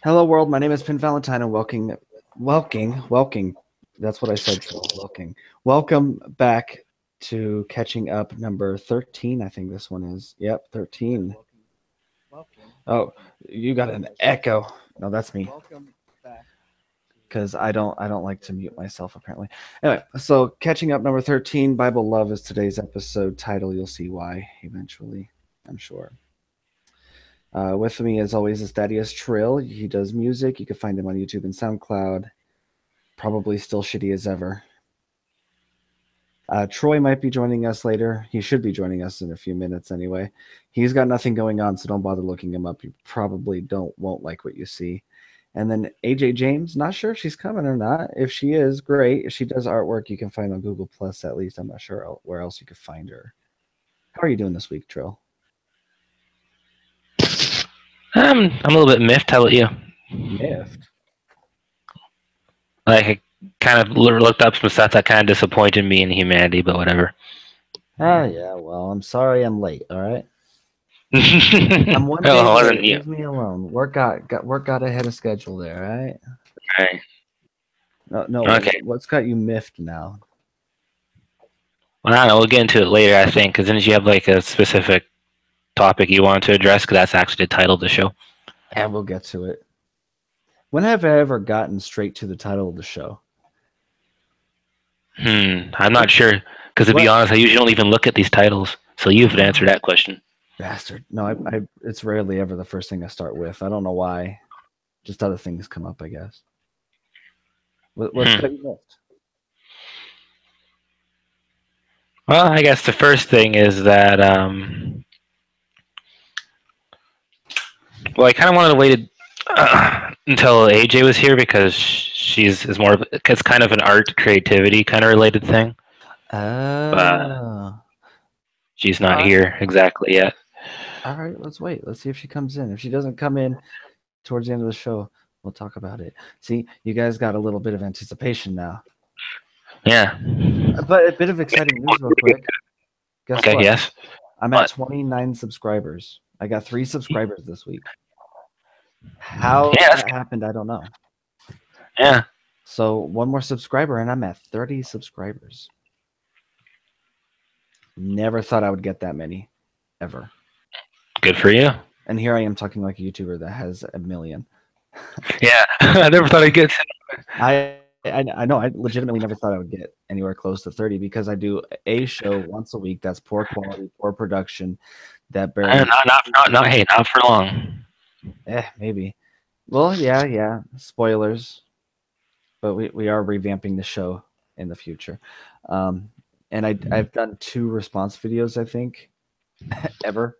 Hello, world. My name is Pin Valentine, and welcome. That's what I said. Welcome back to catching up number 13. I think this one is. Yep, 13. Oh, you got an echo. No, that's me. Because I don't like to mute myself apparently. Anyway, so catching up number 13. Bible Love is today's episode title. You'll see why eventually, I'm sure. With me, as always, is Thaddeus Trill. He does music. You can find him on YouTube and SoundCloud. Probably still shitty as ever. Troy might be joining us later. He should be joining us in a few minutes anyway. He's got nothing going on, so don't bother looking him up. You probably won't like what you see. And then AJ James, not sure if she's coming or not. If she is, great. If she does artwork, you can find on Google Plus at least. I'm not sure where else you could find her. How are you doing this week, Trill? I'm a little bit miffed. How about you? Miffed? Like, I kind of looked up some stuff that kind of disappointed me in humanity, but whatever. Yeah, well, I'm sorry I'm late, all right? I'm one day late. Leave me alone. Work got ahead of schedule there, right? Right. No. Okay. What's got you miffed now? Well, I don't know. We'll get into it later, I think, because then you have like a specific topic you want to address, because that's actually the title of the show. And we'll get to it. When have I ever gotten straight to the title of the show? I'm not sure, because to be honest, I usually don't even look at these titles, so you have to answer that question. Bastard. No, I it's rarely ever the first thing I start with. I don't know why. Just other things come up, I guess. What's got you miffed? Well, I guess the first thing is that, well, I kind of wanted to wait until AJ was here, because is more of, it's kind of an art creativity kind of related thing. But she's not here exactly yet. All right, let's wait. Let's see if she comes in. If she doesn't come in towards the end of the show, we'll talk about it. See, you guys got a little bit of anticipation now. Yeah. But a bit of exciting news real quick. Guess what? Yes. I'm at 29 subscribers. I got 3 subscribers this week. How that happened, I don't know. Yeah. So one more subscriber and I'm at 30 subscribers. Never thought I would get that many, ever. Good for you. And here I am talking like a YouTuber that has 1 million. Yeah, I never thought I'd get. I know. I legitimately never thought I would get anywhere close to 30 because I do a show once a week that's poor quality, poor production. That barely. Not for long. Maybe. Well, yeah. Spoilers. But we are revamping the show in the future. And I've done 2 response videos, I think, ever.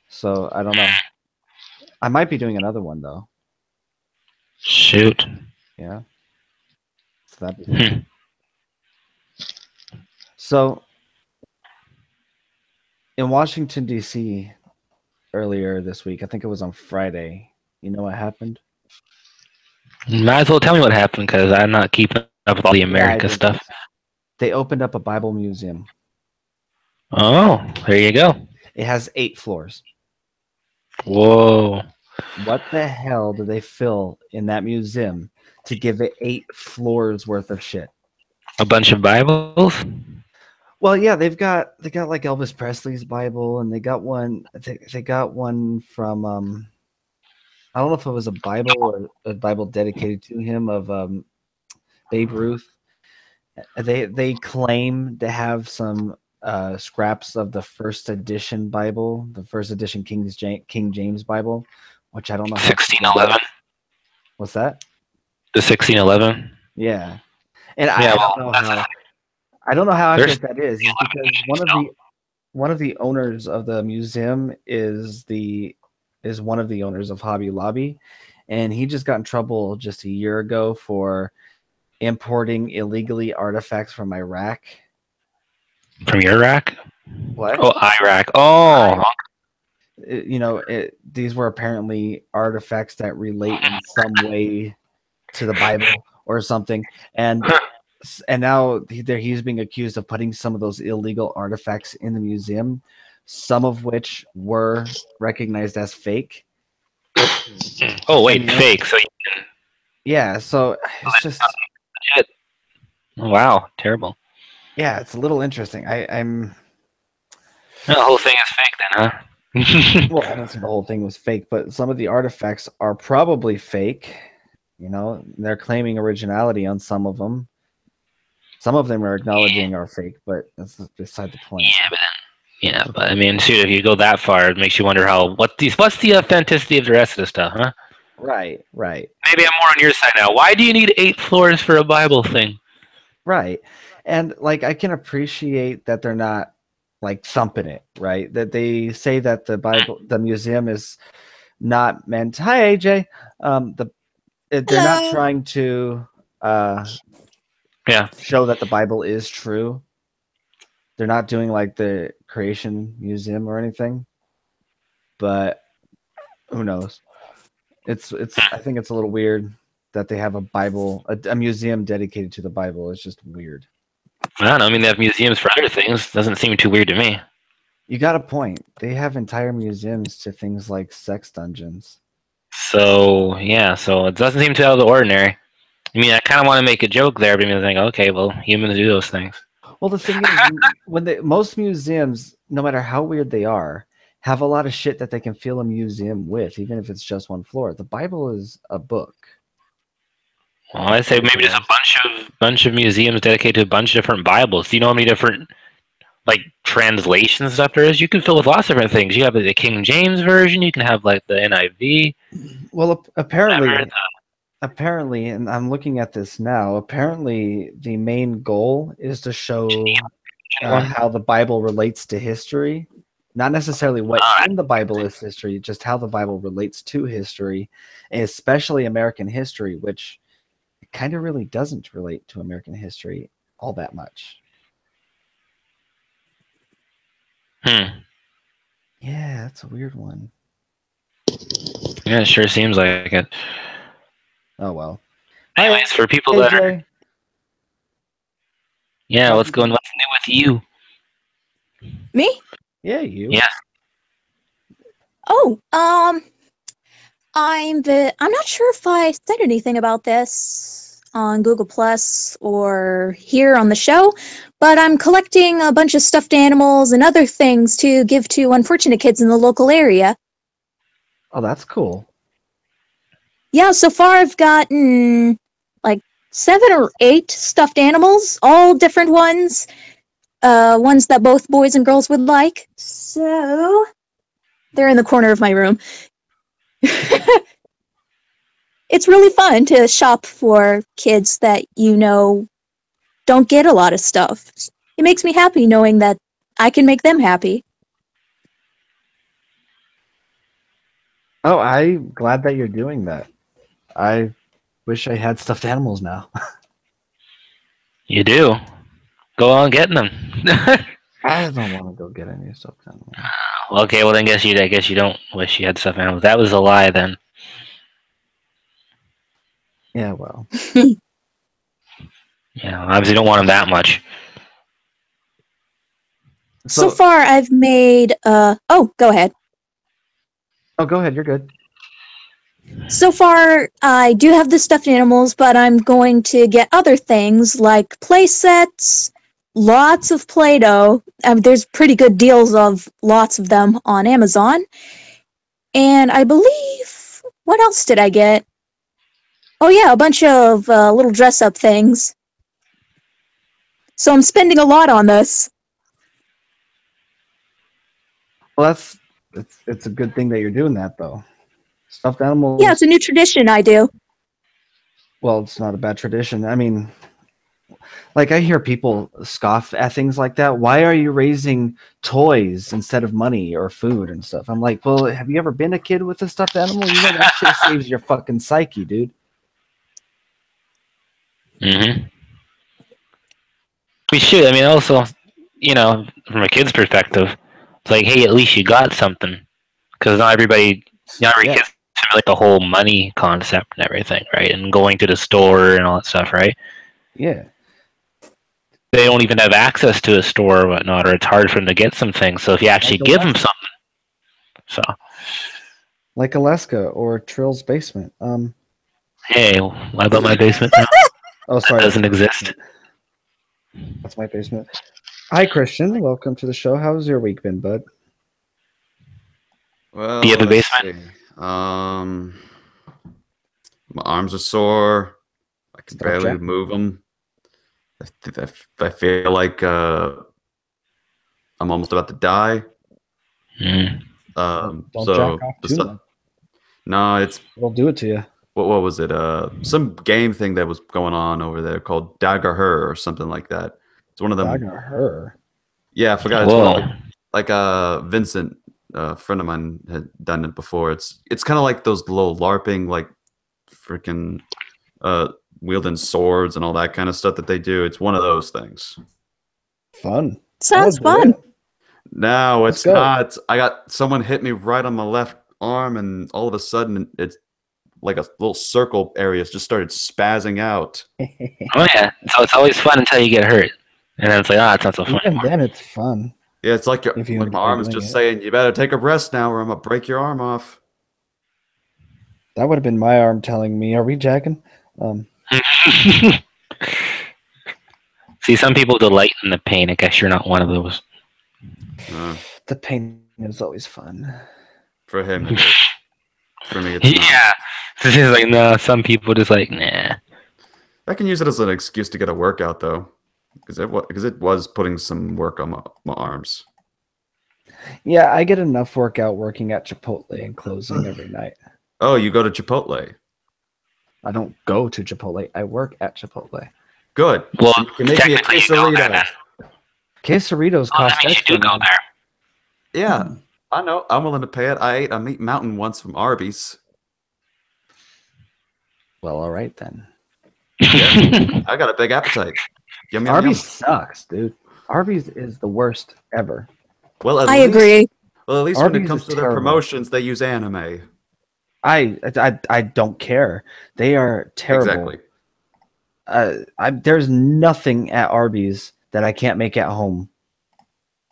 So I don't know. I might be doing another one though. Shoot. Yeah. So that'd be fun. So in Washington, D.C. earlier this week, I think it was on Friday, you know what happened? Might as well tell me what happened, because I'm not keeping up with all the America stuff. They opened up a Bible museum. Oh, there you go. It has 8 floors. Whoa. What the hell do they fill in that museum to give it 8 floors worth of shit? A bunch of Bibles? Well, yeah, they got like Elvis Presley's Bible, and they got one. They got one from I don't know if it was a Bible or a Bible dedicated to him of Babe Ruth. They claim to have some scraps of the first edition Bible, the first edition King James Bible, which I don't know. 1611. What's that? The 1611. Yeah, and I don't know how. I don't know how accurate that is because one of the owners of the museum is one of the owners of Hobby Lobby, and he just got in trouble just a year ago for importing illegally artifacts from Iraq. From Iraq? What? Oh, Iraq. Oh. These were apparently artifacts that relate in some way to the Bible or something, and now he's being accused of putting some of those illegal artifacts in the museum, some of which were recognized as fake. Oh wait, fake. So yeah, so it's just wow, terrible. Yeah, it's a little interesting. I'm The whole thing is fake then, huh? well, I don't say the whole thing was fake, but some of the artifacts are probably fake. You know, they're claiming originality on some of them. Some of them are acknowledging are fake, but that's beside the point. But I mean, shoot, if you go that far, it makes you wonder what's the authenticity of the rest of the stuff, huh? Right. Maybe I'm more on your side now. Why do you need 8 floors for a Bible thing? Right. And like I can appreciate that they're not like thumping it, right? That they say that the museum is not meant. Hi, AJ. They're not trying to show that the Bible is true. They're not doing like the Creation Museum or anything. But who knows? It's I think it's a little weird that they have a Bible, a museum dedicated to the Bible. It's just weird. I don't know. I mean, they have museums for other things. Doesn't seem too weird to me. You got a point. They have entire museums to things like sex dungeons. So it doesn't seem too out of the ordinary. I mean, I kind of want to make a joke there, but I'm thinking, okay, well, humans do those things. Well, the thing is, most museums, no matter how weird they are, have a lot of shit that they can fill a museum with, even if it's just one floor. The Bible is a book. Well, I'd say maybe there's a bunch of museums dedicated to a bunch of different Bibles. Do you know how many different like translations stuff there is? You can fill with lots of different things. You have the King James version. You can have like the NIV. Well, apparently, and I'm looking at this now. Apparently, the main goal is to show how the Bible relates to history. Not necessarily what in the Bible is history, just how the Bible relates to history, especially American history, which kind of really doesn't relate to American history all that much. Yeah, that's a weird one. Yeah, it sure seems like it. Oh well. Anyways, for people that are... Yeah, what's new with you? Me? Yeah, you. Yeah. Oh, I'm not sure if I said anything about this on Google Plus or here on the show, but I'm collecting a bunch of stuffed animals and other things to give to unfortunate kids in the local area. Oh, that's cool. Yeah, so far I've gotten like 7 or 8 stuffed animals, all different ones. Ones that both boys and girls would like. So they're in the corner of my room. It's really fun to shop for kids that don't get a lot of stuff. It makes me happy knowing that I can make them happy. Oh, I'm glad that you're doing that. I wish I had stuffed animals now. You do. Go on getting them. I don't want to go get any stuffed animals. Okay, well then I guess you don't wish you had stuffed animals. That was a lie then. Yeah, well. Yeah, obviously you don't want them that much. So far I've made oh, go ahead. Oh, go ahead, you're good. So far, I do have the stuffed animals, but I'm going to get other things like play sets, lots of Play-Doh. There's pretty good deals of lots of them on Amazon. And I believe, what else did I get? Oh yeah, a bunch of little dress-up things. So I'm spending a lot on this. Well, it's a good thing that you're doing that, though. Stuffed animals. Yeah, it's a new tradition I do. Well, it's not a bad tradition. I mean, like I hear people scoff at things like that. Why are you raising toys instead of money or food and stuff? I'm like, well, have you ever been a kid with a stuffed animal? You know that shit saves your fucking psyche, dude. Mm-hmm. We should. I mean, also, from a kid's perspective, it's like, hey, at least you got something, because not every kid like the whole money concept and everything, right? And going to the store and all that stuff, right? Yeah. They don't even have access to a store or whatnot, or it's hard for them to get some things. So if you actually give them something, like Alaska or Trill's basement. Hey, what about my basement now? Oh, sorry, That doesn't exist. That's my basement. Hi, Christian. Welcome to the show. How's your week been, bud? Well, Do you have a let's basement? see. My arms are sore. I can Stop barely jacking. move them. I feel like I'm almost about to die. Mm. Don't So jack off the too stuff- much. no, it's It'll do it to you. what was it? Some game thing that was going on over there called Dagger Her or something like that. It's one of them. Dagger her. Yeah, I forgot. It's one Whoa. of Vincent, a friend of mine, had done it before. It's kind of like those little LARPing, like freaking wielding swords and all that kind of stuff that they do. It's one of those things. Fun. Sounds Oh, fun. yeah. No, Let's it's go. not. I got someone hit me right on my left arm, and all of a sudden, it's like a little circle area just started spazzing out. Oh yeah. So it's always fun until you get hurt, and then it's like, it's not so fun. Even then, it's fun. Yeah, it's like, If you like my enjoy arm is doing just it. saying, "You better take a rest now, or I'm gonna break your arm off." That would have been my arm telling me, "Are we jacking?" See, some people delight in the pain. I guess you're not one of those. The pain is always fun. For him, it is. For me, it's not. Yeah. So she's like, no. Some people just like, nah. I can use it as an excuse to get a workout, though, because it was putting some work on my arms. Yeah, I get enough workout working at Chipotle and closing every night. Oh, you go to Chipotle. I don't go to Chipotle. I work at Chipotle. Good. Well, You can make me a technically you go there quesarito. then. Quesaritos Well, cost that means you extra. do go man. there. Yeah, I know. I'm willing to pay it. I ate a meat mountain once from Arby's. Well, all right then. I got a big appetite. Yum, yum, Arby's yum. sucks, dude. Arby's is the worst ever. Well, I agree. Well, at least when Arby's it comes is to their terrible. promotions, they use anime. I don't care. They are terrible. Exactly. There's nothing at Arby's that I can't make at home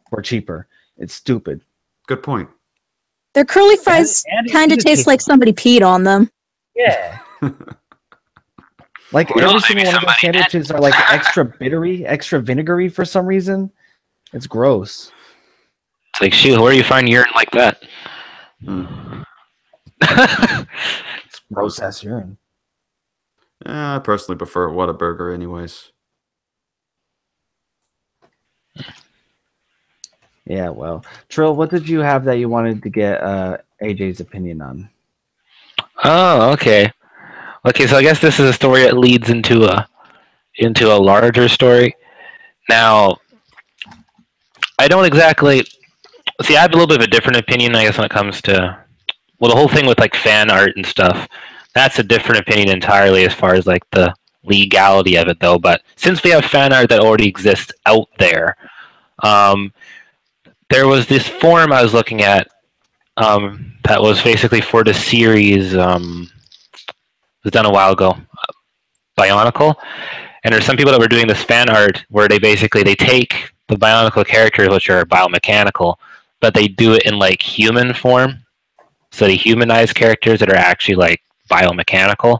for cheaper. It's stupid. Good point. Their curly fries And it kind of is taste like tasty. somebody peed on them. Yeah. Like Well, every maybe single one of those somebody did. sandwiches are like extra bittery, extra vinegary for some reason. It's gross. It's like, shoot, where do you find urine like that? It's gross ass urine. I personally prefer Whataburger, anyways. Yeah, well. Trill, what did you have that you wanted to get AJ's opinion on? Oh, okay. Okay, so I guess this is a story that leads into a larger story. Now, I don't exactly see. I have a little bit of a different opinion, I guess, when it comes to the whole thing with like fan art and stuff. That's a different opinion entirely as far as like the legality of it, though. But since we have fan art that already exists out there, there was this forum I was looking at that was basically for the series. It was done a while ago, Bionicle, and there's some people that were doing this fan art where they take the Bionicle characters, which are biomechanical, but they do it in like human form, so they humanize characters that are actually like biomechanical.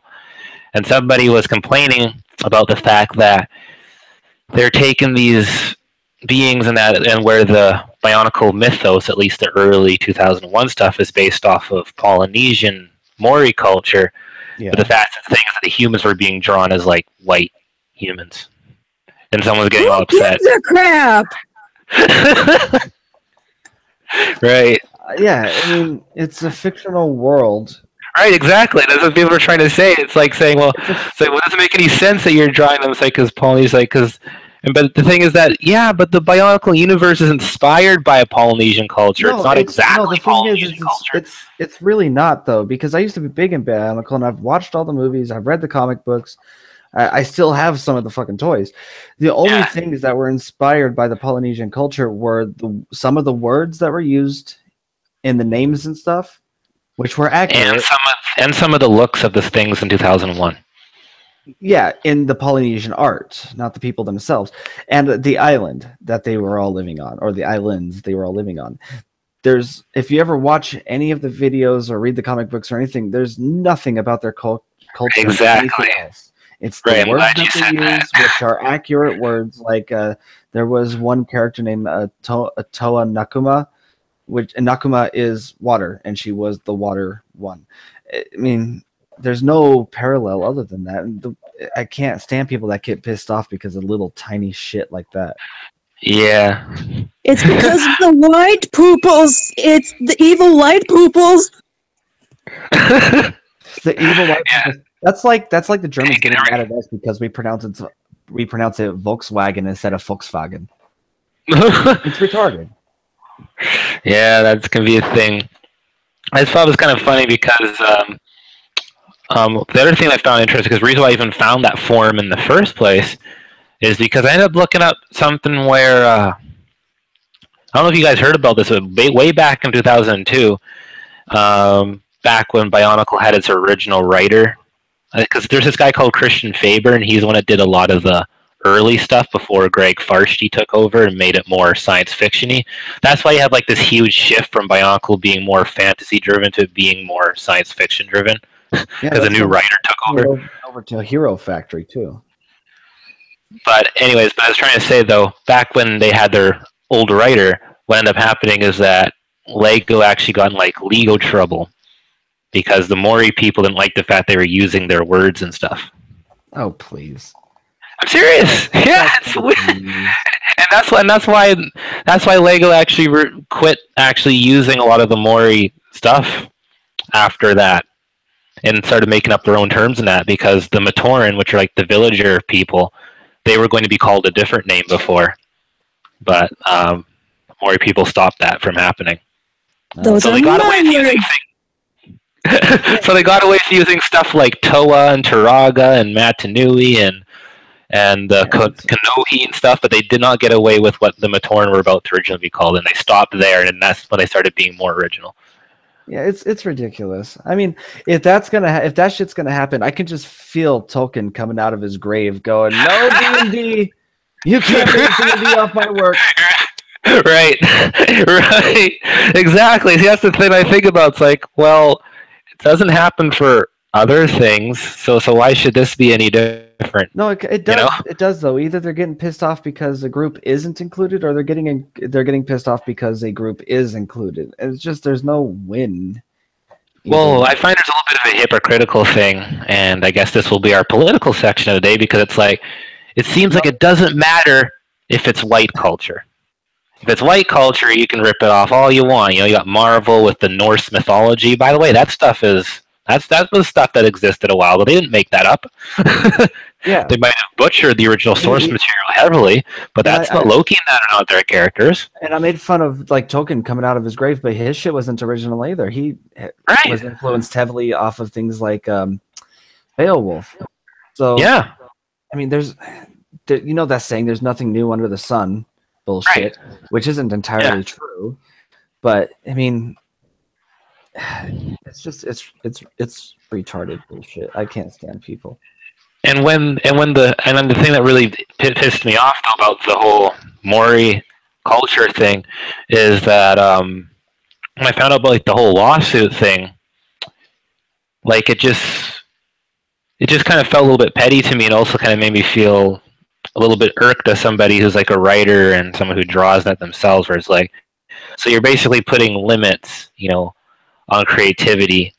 And somebody was complaining about the fact that they're taking these beings and where the Bionicle mythos, at least the early 2001 stuff, is based off of Polynesian Maori culture. Yeah. But the fact of the thing is that the humans were being drawn as like white humans, and someone was getting all Who upset. gives a crap? Right, Yeah, I mean, it's a fictional world. right, exactly. That's what people are trying to say. It's like saying, well, it's like, well, it doesn't make any sense that you're drawing them. It's like because Polynesian, like because. But the thing is that, yeah, but the Bionicle universe is inspired by a Polynesian culture. It's not exactly the thing Polynesian is, culture. it's really not though, because I used to be big in Bionicle and I've watched all the movies, I've read the comic books, I still have some of the fucking toys. The only things that were inspired by the Polynesian culture were some of the words that were used in the names and stuff, which were accurate. And some of the looks of the things in 2001. Yeah, in the Polynesian art, not the people themselves. And the island that they were all living on, or the islands they were all living on. there's if you ever watch any of the videos or read the comic books or anything, there's nothing about their culture. Exactly. Else. It's the words that they use, that. which are accurate words. Like there was one character named Toa Nakuma, and Nakuma is water, and she was the water one. I mean, there's no parallel other than that. I can't stand people that get pissed off because of little tiny shit like that. Yeah. It's because of the white pooples. It's the evil white pooples. The evil white pooples. That's like the Germans getting mad at us because we pronounce it Volkswagen instead of Volkswagen. It's retarded. Yeah, that's gonna be a thing. I thought it was kind of funny because the other thing I found interesting, because the reason why I even found that forum in the first place is because I ended up looking up something where I don't know if you guys heard about this, but way back in 2002, back when Bionicle had its original writer, because there's this guy called Christian Faber, and he's the one that did a lot of the early stuff before Greg Farshtey took over and made it more science fiction-y. That's why you have like this huge shift from Bionicle being more fantasy driven to being more science fiction driven, because a new writer took over to Hero Factory too. But anyways, I was trying to say though, back when they had their old writer, what ended up happening is that Lego actually got in like legal trouble because the Mori people didn't like the fact they were using their words and stuff. Oh please! I'm serious. Yeah, it's weird. And that's why Lego actually quit actually using a lot of the Mori stuff after that, and started making up their own terms in that, because the Matoran, which are like the villager people, they were going to be called a different name before, but Mori people stopped that from happening. So they got away with using so they got away with using stuff like Toa and Turaga and Matanui and Kanohi and stuff, but they did not get away with what the Matoran were about to originally be called, and they stopped there, and that's when they started being more original. Yeah, it's ridiculous. I mean, if that shit's gonna happen, I can just feel Tolkien coming out of his grave, going, "No D&D, you can't take D&D off my work." Right, exactly. See, that's the thing I think about. It's like, well, it doesn't happen for other things, so why should this be any different? No, it does. You know? It does though. Either they're getting pissed off because a group isn't included, or they're getting pissed off because a group is included. It's just there's no win. Well, I find there's a little bit of a hypocritical thing, and I guess this will be our political section of the day, because it's like it seems like it doesn't matter if it's white culture. If it's white culture, you can rip it off all you want. You know, you got Marvel with the Norse mythology. By the way, that stuff that was stuff that existed a while ago. They didn't make that up. Yeah, they might have butchered the original source material heavily, but that's not Loki and that are not their characters. And I made fun of like Tolkien coming out of his grave, but his shit wasn't original either. He was influenced heavily off of things like Beowulf. So yeah, I mean, there's that saying, "There's nothing new under the sun." Bullshit, which isn't entirely true, but I mean, it's just it's retarded bullshit. I can't stand people. And then the thing that really pissed me off about the whole Mori culture thing is that when I found out about like the whole lawsuit thing, like it just kind of felt a little bit petty to me, and also kind of made me feel a little bit irked as somebody who's like a writer and someone who draws that themselves, where it's like, so you're basically putting limits, on creativity,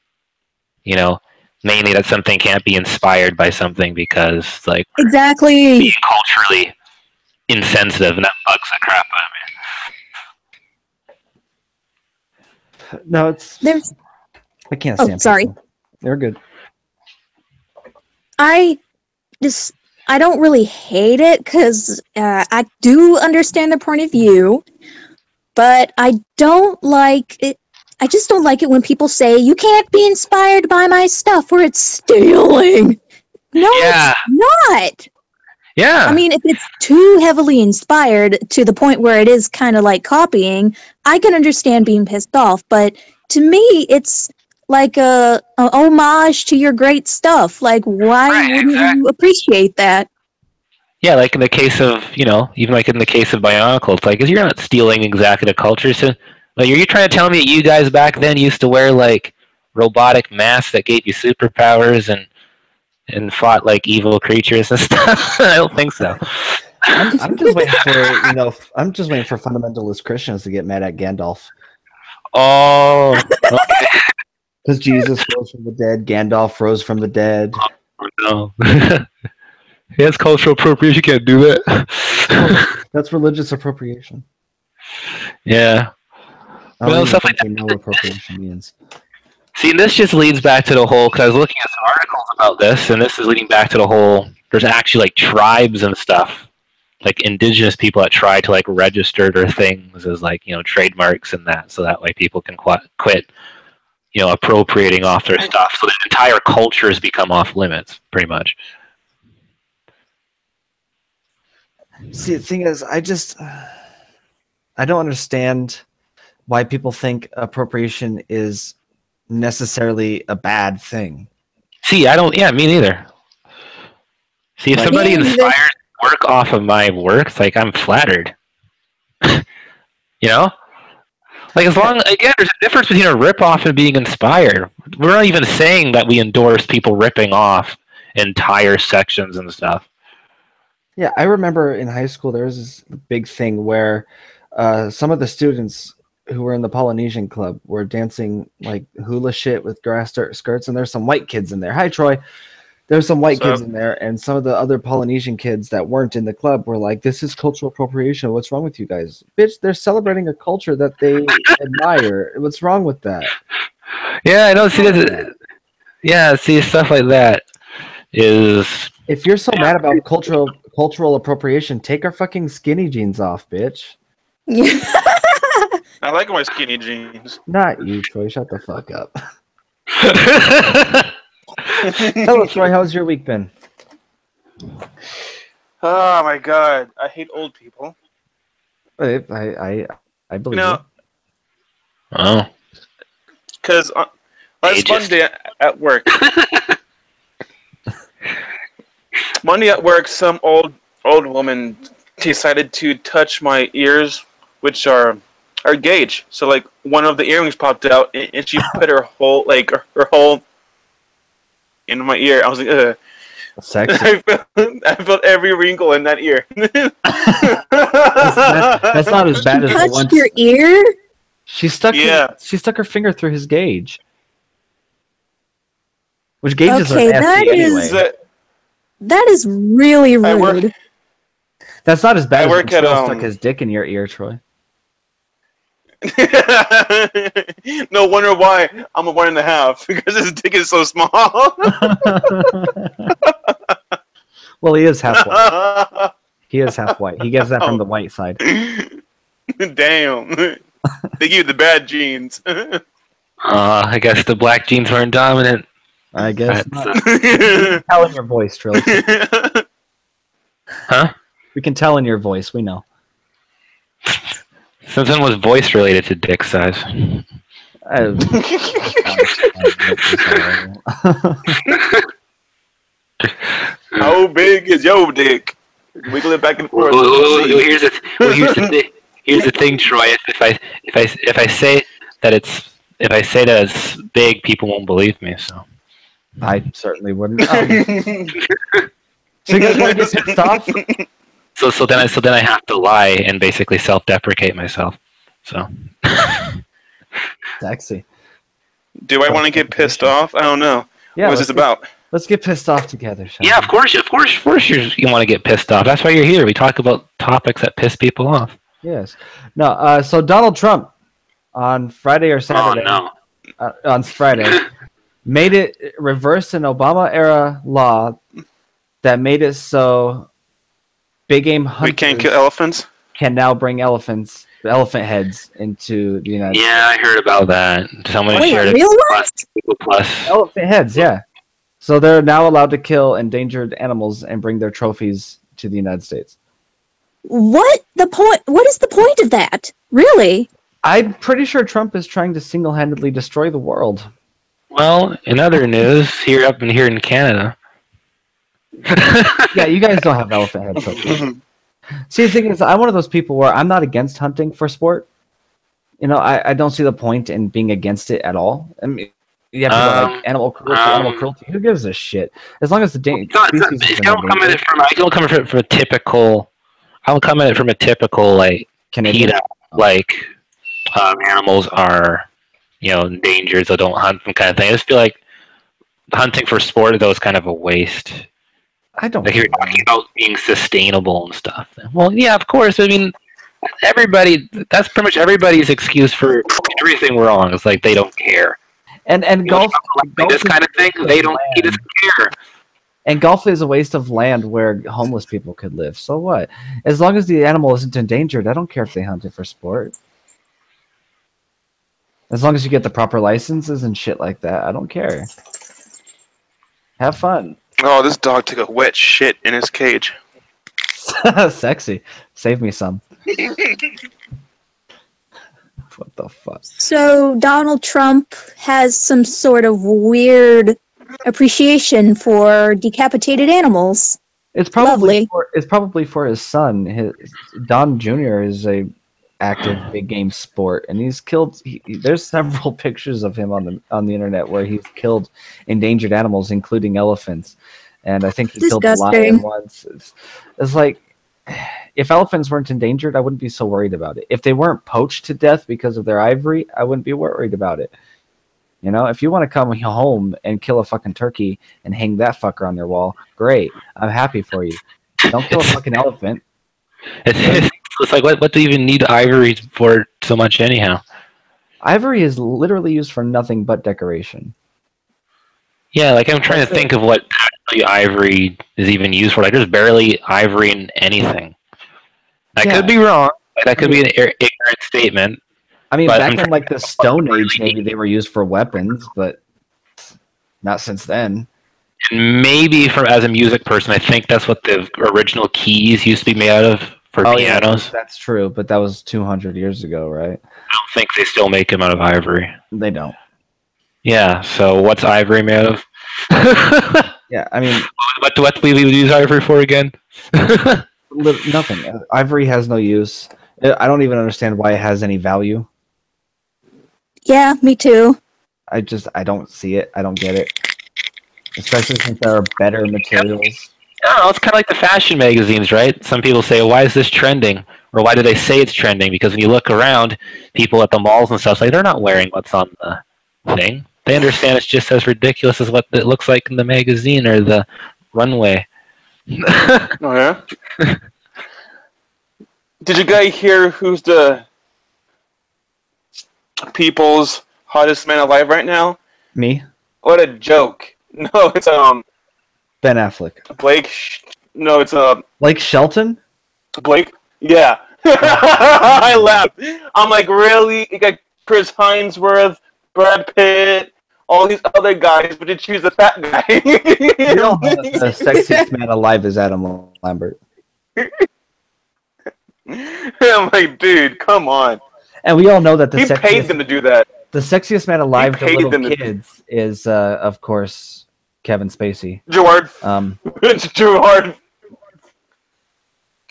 mainly that something can't be inspired by something because like exactly being culturally insensitive, and that bugs the crap out of me. No, I can't stand sorry. people. They're good. I don't really hate it because I do understand their point of view, but I don't like it. I just don't like it when people say, "You can't be inspired by my stuff," or "It's stealing." No, it's not. Yeah. I mean, if it's too heavily inspired to the point where it is kind of like copying, I can understand being pissed off. But to me, it's like a homage to your great stuff. Like, why wouldn't you appreciate that? Yeah, like in the case of, even like in the case of Bionicle, it's like, you're not stealing exactly the culture. So Like, are you trying to tell me that you guys back then used to wear like robotic masks that gave you superpowers and fought like evil creatures and stuff? I don't think so. I'm just waiting for I'm just waiting for fundamentalist Christians to get mad at Gandalf. Oh, okay. Because Jesus rose from the dead, Gandalf rose from the dead. Oh, no. That's cultural appropriation. You can't do that. That's religious appropriation. Yeah. I don't even think they know what appropriation means. See, this just leads back to the whole, because I was looking at some articles about this, and this is leading back to the whole, there's actually like tribes and stuff, like indigenous people that try to like register their things as like, trademarks and that, so that way people can quit, appropriating off their stuff. So the entire cultures become off limits, pretty much. See, the thing is, I don't understand why people think appropriation is necessarily a bad thing. See, I don't. Yeah, me neither. See, if somebody inspires work off of my work, like I'm flattered. Like as long again, there's a difference between a rip-off and being inspired. We're not even saying that we endorse people ripping off entire sections and stuff. Yeah, I remember in high school there was this big thing where some of the students who were in the Polynesian club were dancing like hula shit with grass skirts, and there's some white kids in there. Hi, Troy. There's some white kids in there, and some of the other Polynesian kids that weren't in the club were like, "This is cultural appropriation. What's wrong with you guys? Bitch, they're celebrating a culture that they admire. What's wrong with that?" Yeah, I don't see that. Yeah, see stuff like that is. If you're so mad about cultural appropriation, take our fucking skinny jeans off, bitch. I like my skinny jeans. Not you, Troy. Shut the fuck up. Hello, Troy. How's your week been? Oh my god, I hate old people. I believe you. Oh. Because last Monday at work, some old woman decided to touch my ears, which are gauge. So like one of the earrings popped out, and she put her whole in my ear. I was like, ugh. Sexy. I felt every wrinkle in that ear. That's not as bad as the one. Touched your ear? She stuck her finger through his gauge. Which gauges are nasty anyway. That is really rude. That's not as bad as when Troy stuck his dick in your ear, Troy. No wonder why I'm a 1.5, because his dick is so small. Well, he is half white. He is half white. He gets that from the white side. Damn. They give you the bad genes. I guess the black genes weren't dominant. I guess not. We can tell in your voice, Trill. Huh? We can tell in your voice. We know. Something was voice related to dick size. How big is your dick? Wiggle it back and forth. Here's the thing, Troy. If I say that it's big, people won't believe me. So I certainly wouldn't. So you guys want to get pissed off? So then I have to lie and basically self-deprecate myself. So sexy. Do I want to get pissed off? I don't know. Yeah, what is this about? Let's get pissed off together. Yeah, of course you want to get pissed off. That's why you're here. We talk about topics that piss people off. Yes. No. So Donald Trump on Friday or Saturday. Oh no. On Friday, made it reverse an Obama-era law that made it so big game hunters we can't kill elephants. Can now bring elephant heads into the United States. Yeah, I heard about that. Someone shared it. Plus. Elephant heads, yeah. So they're now allowed to kill endangered animals and bring their trophies to the United States. What is the point of that? Really? I'm pretty sure Trump is trying to single-handedly destroy the world. Well, in other news, here in Canada. Yeah, you guys don't have elephant head trophies. See, the thing is, I'm one of those people where I'm not against hunting for sport. I don't see the point in being against it at all. I mean, yeah, people like animal cruelty. Who gives a shit? As long as the species is I don't come at it from a typical. I don't come at it from a typical like Canadian, animals are, endangered, so don't hunt them kind of thing. I just feel like hunting for sport though is kind of a waste. I don't. Like you're talking about being sustainable and stuff. Well, yeah, of course. I mean, that's pretty much everybody's excuse for everything wrong. It's like they don't care. And golf, this kind of thing, he doesn't care. And golf is a waste of land where homeless people could live. So what? As long as the animal isn't endangered, I don't care if they hunt it for sport. As long as you get the proper licenses and shit like that, I don't care. Have fun. Oh, this dog took a wet shit in his cage. Sexy. Save me some. What the fuck? So Donald Trump has some sort of weird appreciation for decapitated animals. It's probably for his son. Don Jr. is a active big game sport, and he's killed. There's several pictures of him on the internet where he's killed endangered animals, including elephants. And I think he killed a lion once. It's like, if elephants weren't endangered, I wouldn't be so worried about it. If they weren't poached to death because of their ivory, I wouldn't be worried about it. If you want to come home and kill a fucking turkey and hang that fucker on your wall, great. I'm happy for you. Don't kill a fucking elephant. It's like, what do you even need ivory for so much anyhow? Ivory is literally used for nothing but decoration. Yeah, like I'm trying to think of what actually ivory is even used for. Like, there's barely ivory in anything. I could be wrong. That could be an ignorant statement. I mean, back in like the Stone Age, maybe they were used for weapons, but not since then. And maybe as a music person, I think that's what the original keys used to be made out of for pianos. Yeah, that's true, but that was 200 years ago, right? I don't think they still make them out of ivory. They don't. Yeah, so what's ivory made of? Yeah, I mean... What do we use ivory for again? Nothing. Ivory has no use. I don't even understand why it has any value. Yeah, me too. I don't see it. I don't get it. Especially since there are better materials. No, it's kind of like the fashion magazines, right? Some people say, why is this trending? Or why do they say it's trending? Because when you look around, people at the malls and stuff, they're not wearing what's on the thing. They understand it's just as ridiculous as what it looks like in the magazine or the runway. Oh, yeah? Did you guys hear who's the people's hottest man alive right now? Me? What a joke. No, it's Ben Affleck. Blake. No, it's Blake Shelton? Blake? Yeah. I laughed. I'm like, really? You got Chris Hemsworth, Brad Pitt, all these other guys, but you choose the fat guy. You know, the sexiest man alive is Adam Lambert. I'm like, dude, come on. And we all know that he paid them to do that. The sexiest man alive to little kids is, of course, Kevin Spacey. Gerard. It's Gerard.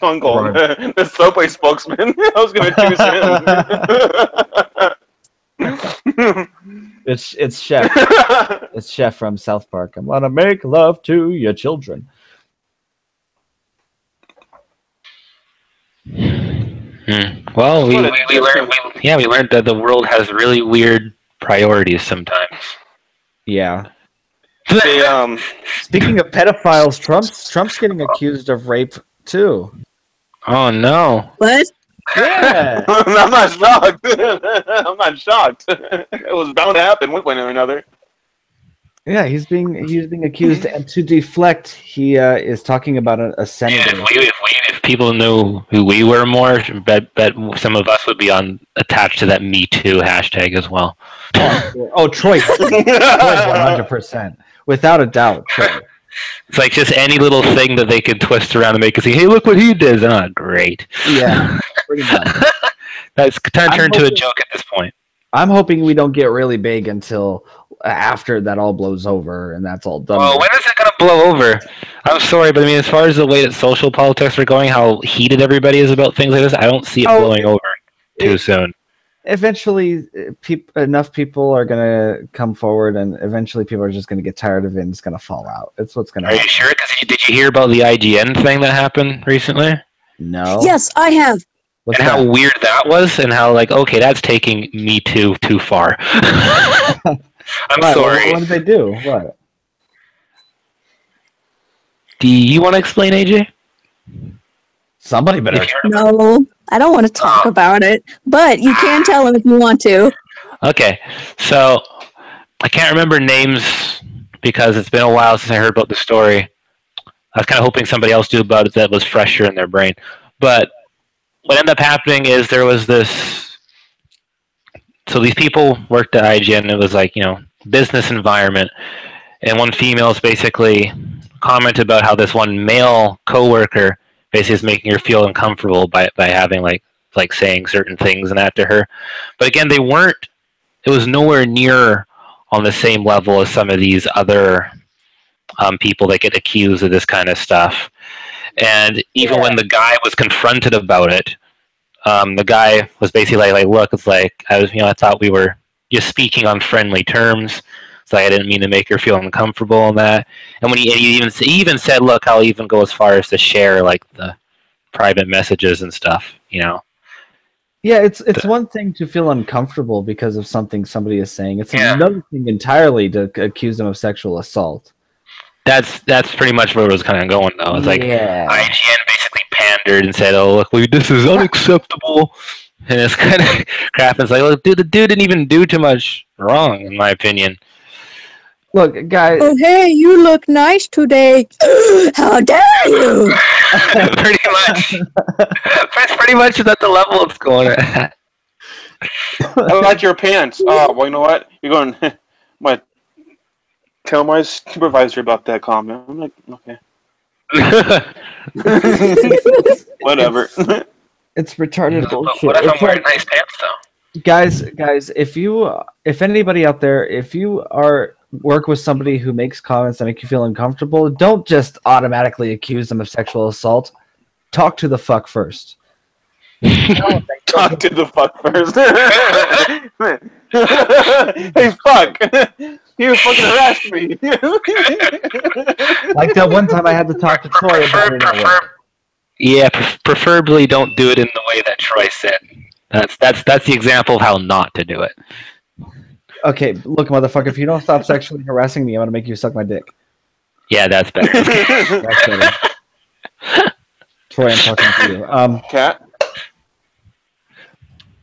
Uncle, the Subway spokesman. I was going to choose him. It's Chef. It's Chef from South Park. I'm gonna make love to your children. Well, we learned that the world has really weird priorities sometimes. Yeah. Speaking of pedophiles, Trump's getting accused of rape too. Oh no! What? Yeah. I'm not shocked. I'm not shocked. It was bound to happen one way or another. Yeah, he's being accused, and to deflect, he is talking about a senator. Yeah, if people knew who we were more, bet some of us would be attached to that Me Too hashtag as well. Oh, Troy, 100%, without a doubt. Troy. It's like just any little thing that they could twist around and make it say, "Hey, look what he did!" Oh, great. Yeah, pretty much. That's turned into a joke at this point. I'm hoping we don't get really big until after that all blows over and that's all done. Well, when is it going to blow over? I'm sorry, but I mean, as far as the way that social politics are going, how heated everybody is about things like this, I don't see it blowing over too soon. eventually, enough people are gonna come forward, and eventually people are just gonna get tired of it and it's gonna fall out. That's what's gonna Are you happen. sure? Did you hear about the IGN thing that happened recently? No. Yes, I have. What's And that? how weird that was, and how like, okay, that's taking Me Too too far. I'm What? sorry. What did they do? What? Do you want to explain, AJ? Somebody better. No, I don't want to talk about it, but you can tell him if you want to. Okay, so I can't remember names because it's been a while since I heard about the story. I was kind of hoping somebody else knew about it that was fresher in their brain. But what ended up happening is there was this. So these people worked at IGN. It was like, business environment. And one female basically commented about how this one male coworker basically is making her feel uncomfortable by having like saying certain things and that to her. But again, they weren't. It was nowhere near on the same level as some of these other people that get accused of this kind of stuff. And even when the guy was confronted about it, the guy was basically like, look, it's like, I thought we were just speaking on friendly terms. So I didn't mean to make her feel uncomfortable and that. And when he even said, look, I'll even go as far as to share like the private messages and stuff, Yeah, it's one thing to feel uncomfortable because of something somebody is saying. It's another thing entirely to accuse them of sexual assault. That's pretty much where it was kind of going, though. It's like IGN basically pandered and said, "Oh, look, this is unacceptable," and it's kind of crap. It's like, look, dude, the dude didn't even do too much wrong, in my opinion. Look, guys. Oh, hey, you look nice today. How dare you? Pretty much. That's pretty much at the level it's going at. I like your pants. Oh, well, you know what? You're going. What? Tell my supervisor about that comment. I'm like, okay. Whatever. It's retarded bullshit. What if I'm wearing nice pants, though? Guys, if anybody out there, if you work with somebody who makes comments that make you feel uncomfortable, don't just automatically accuse them of sexual assault. Talk to the fuck first. Talk to the fuck first. Hey, fuck. He was fucking harassed me. Like that one time I had to talk to Troy about it. Yeah, preferably don't do it in the way that Troy said. That's the example of how not to do it. Okay, look, motherfucker, if you don't stop sexually harassing me, I'm gonna make you suck my dick. Yeah, that's better. That's better. Troy, I'm talking to you. Cat?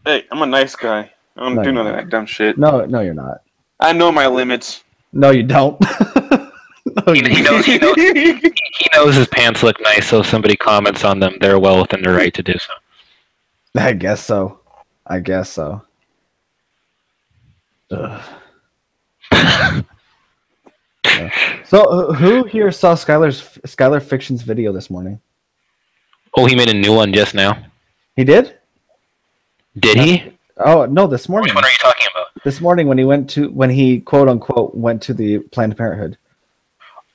Hey, I'm a nice guy. I don't do none of that dumb shit. No, you're not. I know my limits. No, you don't. No, he knows his pants look nice, so if somebody comments on them, they're well within their right to do so. I guess so. Ugh. So, who here saw Skylar Fiction's video this morning? Oh, he made a new one just now. He did? Did he? Oh no, this morning. Which one are you talking about? This morning when he quote unquote went to the Planned Parenthood.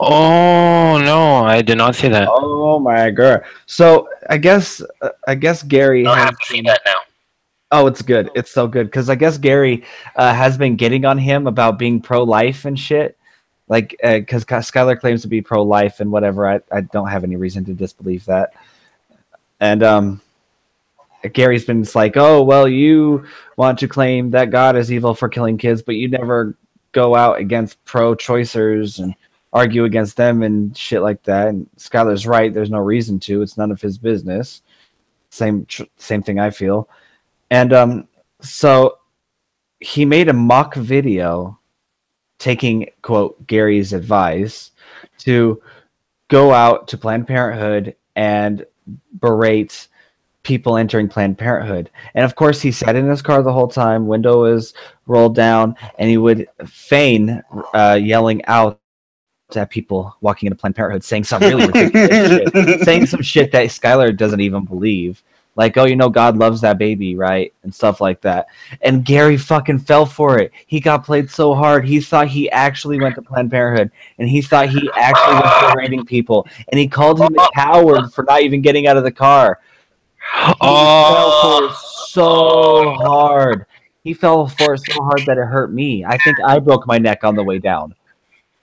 Oh no, I did not see that. Oh my god! So I guess Gary. I'll have to see that now. Oh, it's good. It's so good because I guess Gary has been getting on him about being pro-life and shit. Like, because Skylar claims to be pro-life and whatever. I don't have any reason to disbelieve that. And Gary's been just like, oh, well, you want to claim that God is evil for killing kids, but you never go out against pro-choicers and argue against them and shit like that. And Skylar's right. There's no reason to. It's none of his business. Same thing I feel. And so he made a mock video taking, quote, Gary's advice to go out to Planned Parenthood and berate people entering Planned Parenthood. And of course, he sat in his car the whole time, window was rolled down, and he would feign yelling out at people walking into Planned Parenthood, saying some really ridiculous shit, saying some shit that Skylar doesn't even believe. Like, oh, God loves that baby, right? And stuff like that. And Gary fucking fell for it. He got played so hard. He thought he actually went to Planned Parenthood. And he thought he actually was berating people. And he called him a coward for not even getting out of the car. He fell for it so hard. He fell for it so hard that it hurt me. I think I broke my neck on the way down.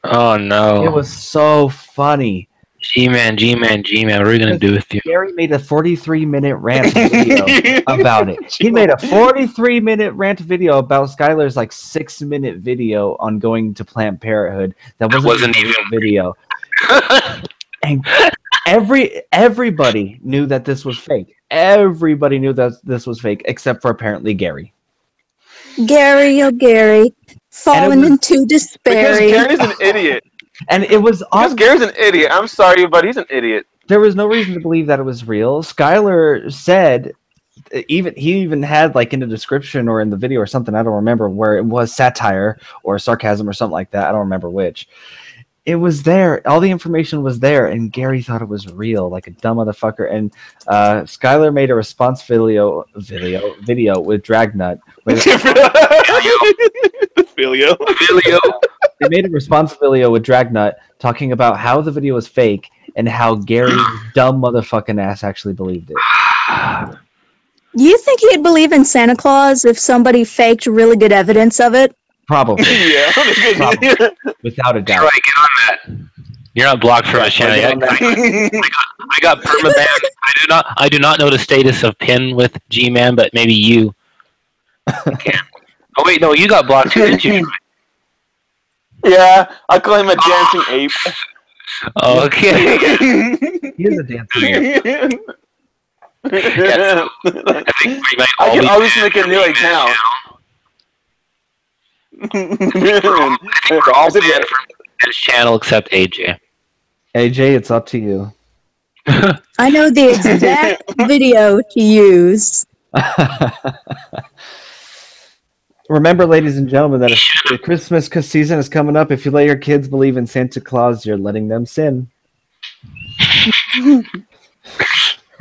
Oh no! It was so funny. G-Man, what are we gonna do with you? Gary made a 43-minute rant video about it. He made a 43-minute rant video about Skylar's like 6-minute video on going to Planned Parenthood. That wasn't even a video. And everybody knew that this was fake. Everybody knew that this was fake, except for apparently Gary. Gary, falling into despair. Because Gary's an idiot. And it was because Gary's an idiot. I'm sorry, but he's an idiot. There was no reason to believe that it was real. Skylar said, he even had like in the description or in the video or something, I don't remember, where it was satire or sarcasm or something like that. I don't remember which. It was there. All the information was there, and Gary thought it was real, like a dumb motherfucker. And Skylar made a response video with Dragnut. Video. They made a response video with Dragnut talking about how the video was fake and how Gary's dumb motherfucking ass actually believed it. You think he'd believe in Santa Claus if somebody faked really good evidence of it? Probably. Yeah. Probably. Without a doubt. Troy, get on that. You're not blocked from my channel yet. I got permaban. I do not know the status of Pin with G-Man, but maybe you can. Oh wait, no, you got blocked too, didn't you? Yeah, I call him a dancing ape. Okay. He is a dancing ape. Yeah, so I think we might I can all always make a new account. I think we're all banned from his channel except AJ. AJ, it's up to you. I know the exact video to use. Remember, ladies and gentlemen, that if the Christmas season is coming up, if you let your kids believe in Santa Claus, you're letting them sin.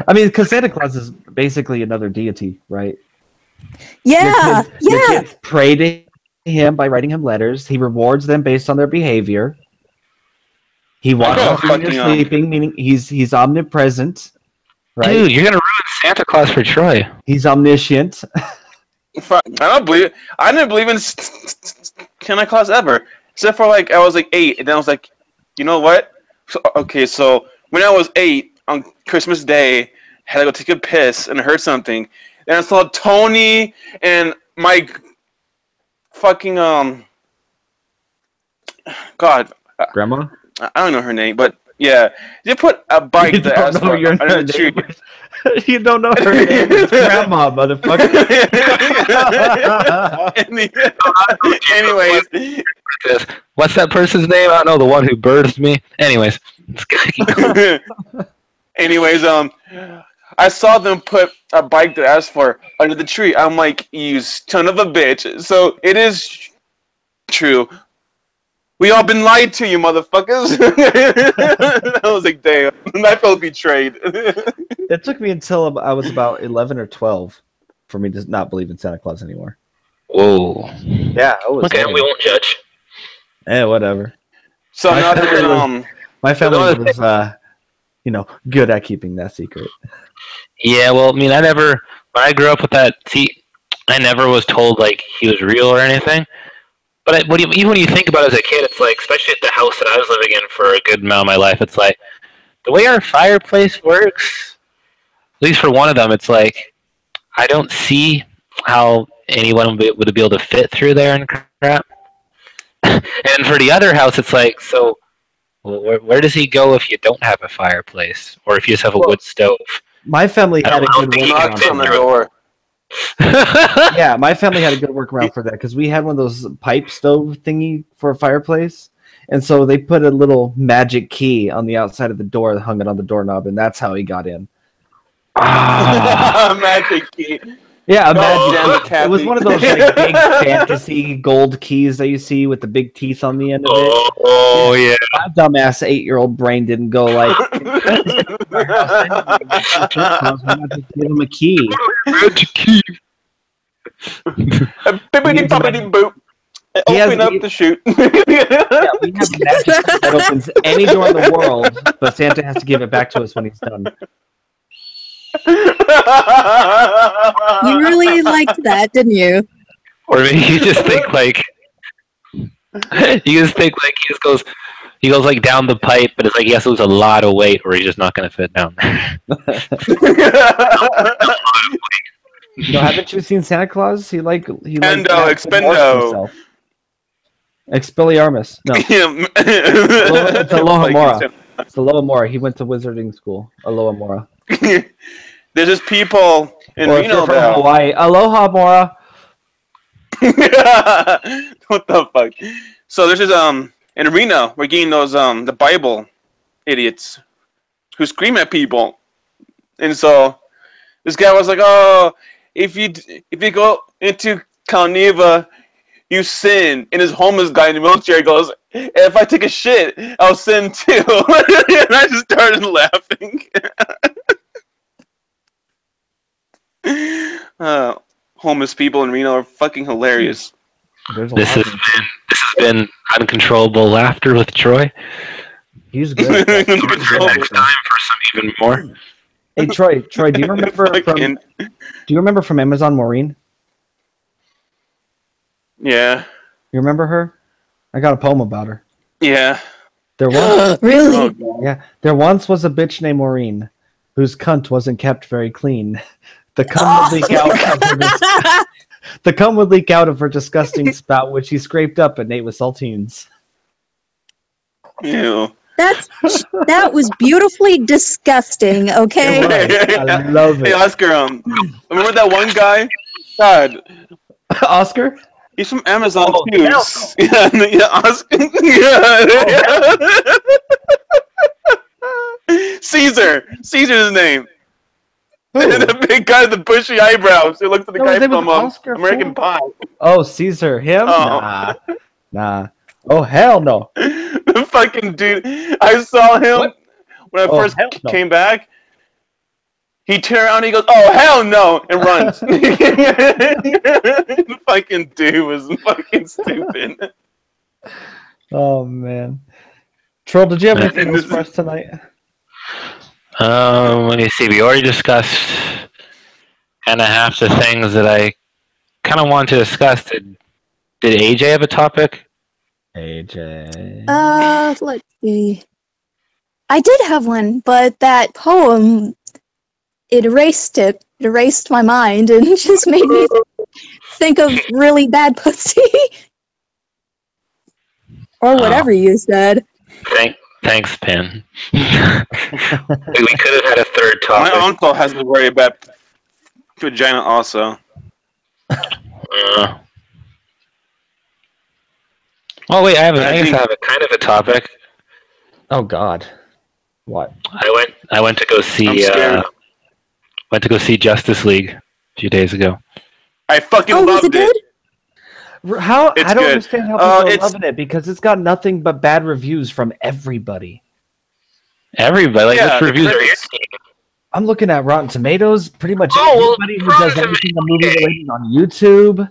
I mean, because Santa Claus is basically another deity, right? Yeah, your kids pray to him by writing him letters. He rewards them based on their behavior. He watches when you're sleeping, meaning he's omnipresent. Right? Dude, you're gonna ruin Santa Claus for Troy. He's omniscient. I don't believe it. I didn't believe in Santa Claus ever, except for like I was like 8, and then I was like, you know what? So when I was 8 on Christmas Day, I had to go take a piss and I heard something, and I saw Tony and my fucking Grandma. I don't know her name, but yeah, they put a bike You don't know your name. You don't know her name. It's Grandma, motherfucker. Anyways, what's that person's name? I don't know. The one who birthed me. Anyways, I saw them put a bike that I asked for under the tree. I'm like, you son of a bitch. So it is true. We all been lied to, you motherfuckers. I was like, damn. I felt betrayed. It took me until I was about 11 or 12 for me to not believe in Santa Claus anymore. Whoa. Yeah. Okay, we won't judge. Whatever. So my family was, good at keeping that secret. Yeah, well, I mean, when I grew up with that, I never was told, like, he was real or anything. But even when you think about it as a kid, it's like, especially at the house that I was living in for a good amount of my life, it's like, the way our fireplace works, at least for one of them, it's like, I don't see how anyone would be able to fit through there and crap. And for the other house, it's like, so where does he go if you don't have a fireplace? Or if you just have a wood stove? My family had a good workaround on the door. Yeah, my family had a good workaround for that because we had one of those pipe stove thingy for a fireplace, and so they put a little magic key on the outside of the door that hung it on the doorknob, and that's how he got in. Magic key. Yeah, imagine it was one of those like big fantasy gold keys that you see with the big teeth on the end of it. Oh yeah. My dumbass 8-year-old brain didn't go like, give him a key. Magic key. Bippity boop. Open up the chute. Yeah, we have a magic key that opens any door in the world, but Santa has to give it back to us when he's done. You really liked that, didn't you? Or maybe you just think like he just goes like down the pipe, but it's like he has to lose a lot of weight, or he's just not going to fit down there. Haven't you seen Santa Claus? He Expendo. Expelliarmus. No. It's Alohomora. It's Alohomora. He went to wizarding school. Alohomora. There's just people in Reno from Hawaii. Aloha Mora. What the fuck? So there's just in Reno, we're getting those the Bible idiots who scream at people, and so this guy was like, "Oh, if you go into Calneva, you sin." And his homeless guy in the wheelchair goes, "If I take a shit, I'll sin too." And I just started laughing. Homeless people in Reno are fucking hilarious. This has been uncontrollable laughter with Troy. He's good. Next time for some even more. Hey Troy, do you remember from Amazon Maureen? Yeah. You remember her? I got a poem about her. Yeah. There was Really? Yeah. There once was a bitch named Maureen, whose cunt wasn't kept very clean. The cum would leak out of her the cum would leak out of her disgusting spout, which she scraped up and ate with saltines. Ew. That was beautifully disgusting. Okay. I love it. Hey Oscar, remember that one guy? God. Oscar? He's from Amazon too. No. Yeah, Oscar. Yeah. Caesar's his name. The big guy with the bushy eyebrows. He looks like the guy from American Pie. Oh, Caesar, him? Oh. Nah. Oh, hell no. The fucking dude. I saw him when I first came back. He turned around and he goes, "Oh, hell no," and runs. The fucking dude was fucking stupid. Oh, man. Troll, did you have anything else for us tonight? Let me see. We already discussed kind of half the things that I kind of wanted to discuss. Did AJ have a topic? AJ. Let's see. I did have one, but that poem, it erased my mind and just made me think of really bad pussy. Or whatever you said. Thanks, Pin. We could have had a third topic. My uncle has a very bad vagina also. Oh wait, I guess I have a kind of a topic. Oh God, what? I went to go see Justice League a few days ago. I fucking loved it. How It's I don't good. understand how people are loving it because it's got nothing but bad reviews from everybody. Everybody, Yeah, which reviews are you? I'm looking at Rotten Tomatoes. Pretty much Oh, everybody who Rotten does anything a movie related on YouTube,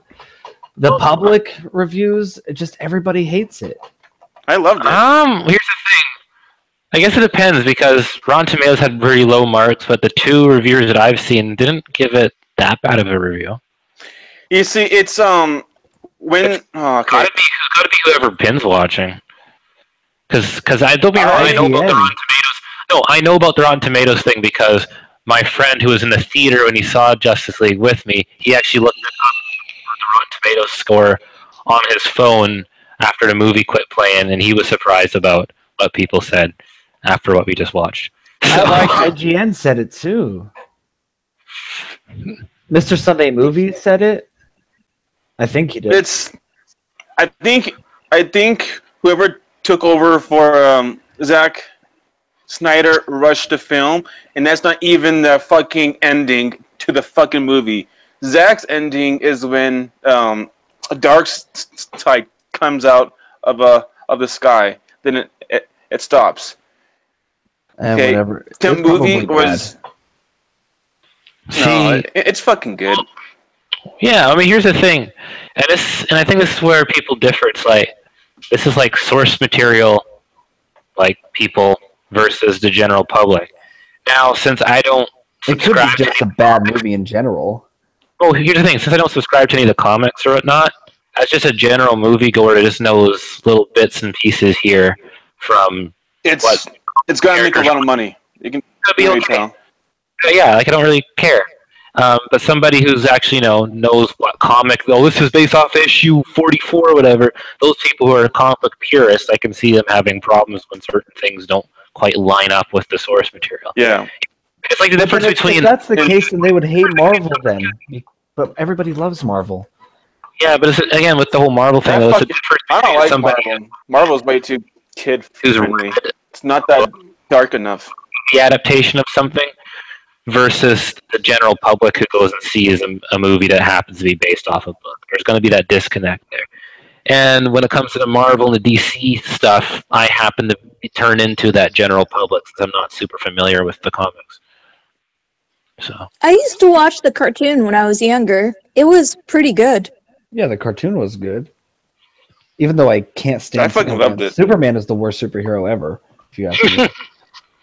the public reviews, just everybody hates it. I loved it. Here's the thing. I guess it depends because Rotten Tomatoes had very low marks, but the two reviewers that I've seen didn't give it that bad of a review. You see, it's when Gotta be whoever Pin's watching. Because I don't be wrong, I know about the Rotten Tomatoes. No, I know about the Rotten Tomatoes thing because my friend who was in the theater when he saw Justice League with me, he actually looked up the Rotten Tomatoes score on his phone after the movie quit playing, and he was surprised about what people said after what we just watched. I like IGN said it too. Mr. Sunday Movie said it. I think he did. I think whoever took over for Zack Snyder rushed the film, and that's not even the fucking ending to the fucking movie. Zack's ending is when a dark side comes out of the sky. Then it stops. Okay, whatever. the movie was. No, it's fucking good. Yeah, I mean, here's the thing, and I think this is where people differ. It's like this is like source material, like people versus the general public. Now, since I don't It could be just a bad movie in general. Oh, here's the thing. Since I don't subscribe to any of the comics or whatnot, as just a general moviegoer that just knows little bits and pieces here from It's gonna make a lot of money. You can be already okay. tell. Yeah, like I don't really care. But somebody who's actually knows what comic, this is based off issue 44 or whatever. Those people who are comic book purists, I can see them having problems when certain things don't quite line up with the source material. Yeah. It's like the difference between. If that's the case, then they would hate Marvel then. But everybody loves Marvel. Yeah, but it's, again, with the whole Marvel thing, it's a difference I don't between like somebody Marvel. Marvel's way too kid who's friendly. read It's not that dark enough. the adaptation of something versus the general public who goes and sees a movie that happens to be based off a book. There's going to be that disconnect there. And when it comes to the Marvel and the DC stuff, I happen to turn into that general public since I'm not super familiar with the comics. So I used to watch the cartoon when I was younger. It was pretty good. Yeah, the cartoon was good. Even though I can't stand I fucking Superman. loved it. Superman is the worst superhero ever, if you ask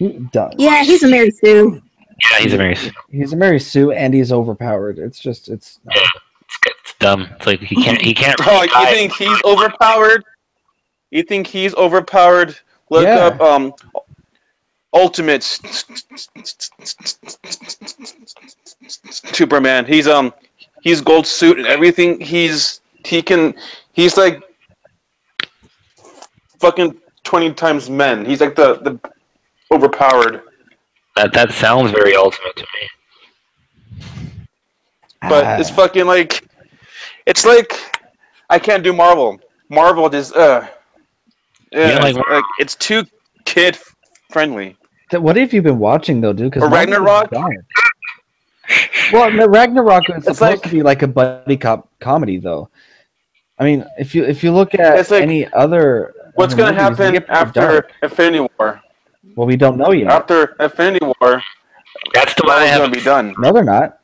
me. Yeah, he's a Mary Sue. yeah, he's a Mary. He's a Mary Sue and he's overpowered. It's It's dumb. It's like he can't. Oh, you think he's overpowered? You think he's overpowered? Look Yeah. up Ultimate Superman. He's gold suit and everything. He's like fucking 20 times men. He's like the overpowered. That sounds very ultimate to me. But it's fucking like it's like I can't do Marvel. Marvel just don't like like it's too kid friendly. What have you been watching though, dude? Or Ragnarok? Well, no, Ragnarok is supposed like- to be like a buddy cop comedy, though. I mean, if you look at It's like, any other, What's other gonna movies, they happen get pretty after dark. Infinity War? Well, we don't know yet. After Infinity War, That's the one I Marvel's haven't. gonna be done. No, they're not.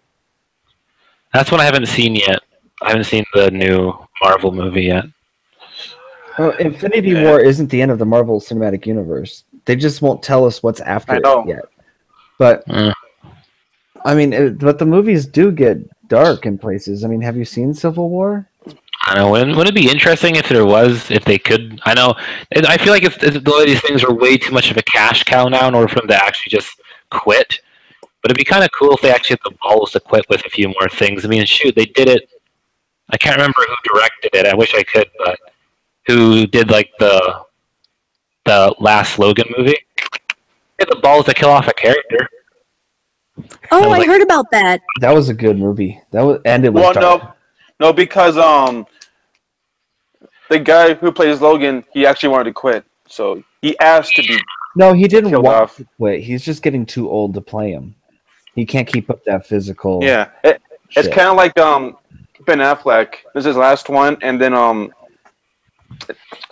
That's one I haven't seen yet. I haven't seen the new Marvel movie yet. Oh, Infinity War isn't the end of the Marvel Cinematic Universe. They just won't tell us what's after I know. it yet. But Mm. I mean, but the movies do get dark in places. I mean, have you seen Civil War? I don't know. Wouldn't it be interesting if they could? I know. I feel like it's a lot of these things are way too much of a cash cow now in order for them to actually just quit. But it'd be kind of cool if they actually had the balls to quit with a few more things. I mean, shoot, they did it. I can't remember who directed it. I wish I could, but who did like the last Logan movie? They had the balls to kill off a character. Oh, was I like- heard about that. That was a good movie. That was, and it was Well, dark. no, because the guy who plays Logan, he actually wanted to quit, so he asked to be. No, he didn't killed want off. to quit. He's just getting too old to play him. He can't keep up that physical. Yeah, it's shit. kind of like Ben Affleck. This is his last one, and then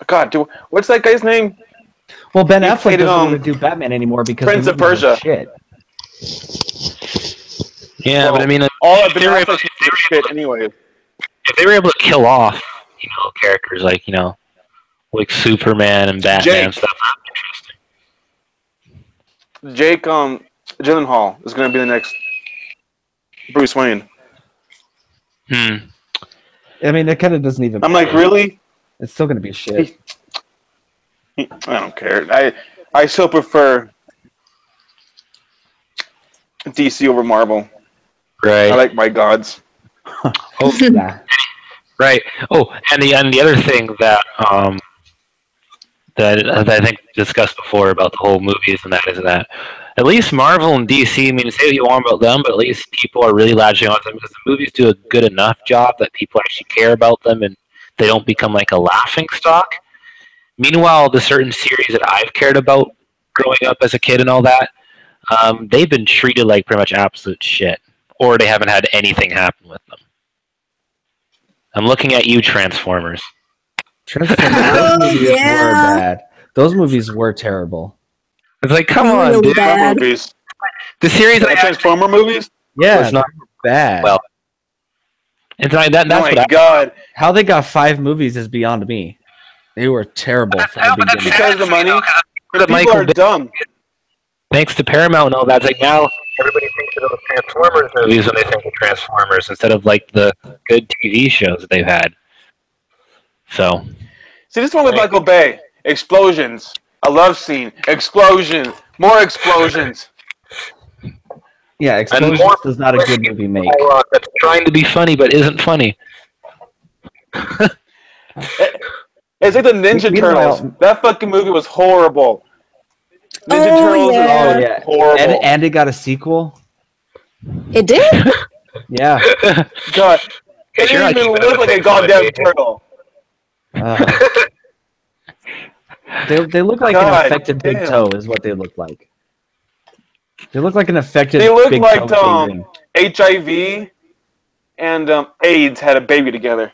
God, what's that guy's name? Well, Ben He Affleck played, doesn't want to do Batman anymore because Prince the of movies are Persia. Shit. Yeah, Well, but I mean, All of Ben they were able- Affleck's shit anyway. if they were able to kill off, characters like like Superman and Batman and Jake. stuff, that'd be interesting. Jake Gyllenhaal is going to be the next Bruce Wayne. Hmm. I mean, it kind of doesn't even. I'm like, really? It's still going to be shit. I don't care. I still prefer DC over Marvel. Right. I like my gods. Oh, Yeah. right. Oh, and the other thing that that I think discussed before about the whole movies and that is that at least Marvel and DC. I mean, say what you want about them, but at least people are really latching on to them because the movies do a good enough job that people actually care about them and they don't become like a laughing stock. Meanwhile, the certain series that I've cared about growing up as a kid and all that, they've been treated like pretty much absolute shit, or they haven't had anything happen with them. I'm looking at you, Transformers. Transformers, Oh, those movies yeah. were bad. Those movies were terrible. It's like, come on, Really dude. bad. Movies. The series The I Transformer movies? Yeah, was not they were bad. well. It's like that's Oh what my god. How they got 5 movies is beyond me. They were terrible from the beginning. Because of the money? The People Michael are Bay- dumb. thanks to Paramount and all that. It's like now everybody thinks of those Transformers movies when they think of Transformers instead of like the good TV shows that they've had. So, see this one with Michael Bay. Explosions. A love scene. Explosion. More explosions. Yeah, Explosions is not a good movie make. That's trying to be funny but isn't funny. It's like the Ninja Turtles. That fucking movie was horrible. Ninja Turtles is horrible. And it got a sequel. It did? Yeah. God. It didn't even look like a goddamn turtle. They look like an affected big toe is what they look like. They look like an affected They look big like toe HIV and AIDS had a baby together.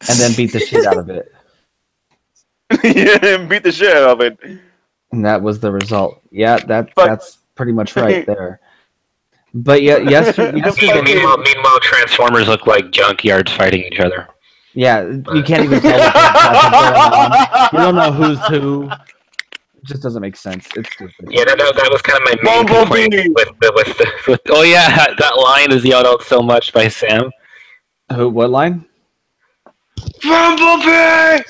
and then beat the shit out of it. Yeah, beat the shit out of it. And that was the result. Yeah, that's pretty much right there. But yeah, yesterday meanwhile, Transformers look like junkyards fighting each other. Yeah, you can't even tell what's going on. You don't know who's who. It just doesn't make sense. It's stupid. Yeah, that was kind of my main complaint with oh yeah, that line is yelled out so much by Sam. Who? What line? Bumblebee!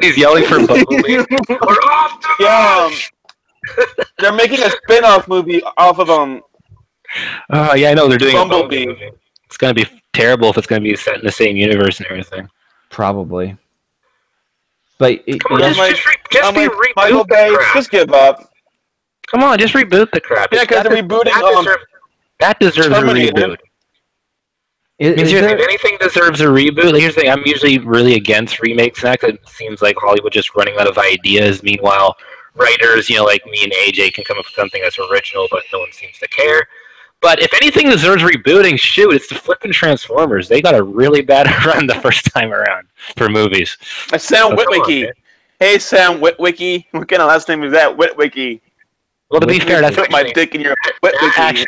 He's yelling for Bumblebee. We're off to they're making a spin-off movie off of yeah, I know they're doing Bumblebee. It's gonna be terrible if it's gonna be set in the same universe and everything. Probably. But Michael Bay, just give up. Come on, just reboot the crap. Yeah, because they're rebooting. That deserves Terminator. a reboot. If anything deserves a reboot, here's the thing: I'm usually really against remakes now because it seems like Hollywood just running out of ideas. Meanwhile, writers, like me and AJ, can come up with something that's original, but no one seems to care. But if anything deserves rebooting, shoot, it's the flipping Transformers. They got a really bad run the first time around for movies. Sam Witwicky. Hey, Sam Witwicky. What kind of last name is that? Witwicky. Well, to be fair, that's put my dick in your Witwicky.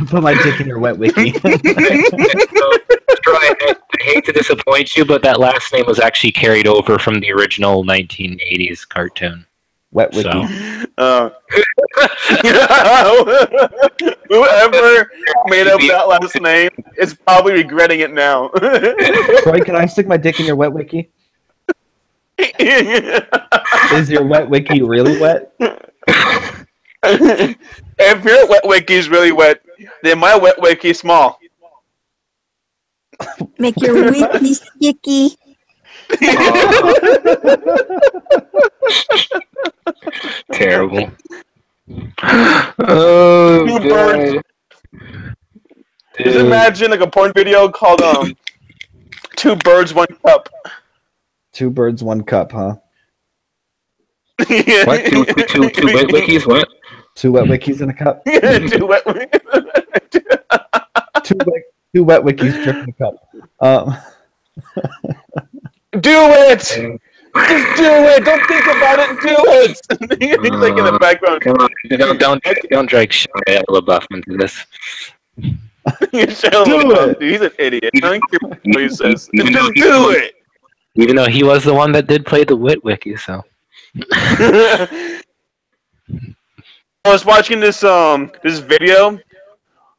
Put my dick in your Witwicky. Troy, I hate to disappoint you, but that last name was actually carried over from the original 1980s cartoon. Witwicky. So. Whoever made up that last name is probably regretting it now. Troy, can I stick my dick in your Witwicky? Is your Witwicky really wet? If your Witwicky is really wet, then my Witwicky is small. Make your wiki sticky. Terrible. Two birds. Just imagine like a porn video called Two Birds, One Cup. 2 birds, 1 cup, huh? Yeah. What? Two wet wikis? What? 2 wet wikis in a cup? Two wet two wet wikis dripping a cup. Do it! Just do it! Don't think about it, do it! He's like in the background. Come on, don't drag Shia LaBeouf into this. He's an idiot. I don't care what he says. Just do it! Even though he was the one that did play the Witwicky, so. I was watching this video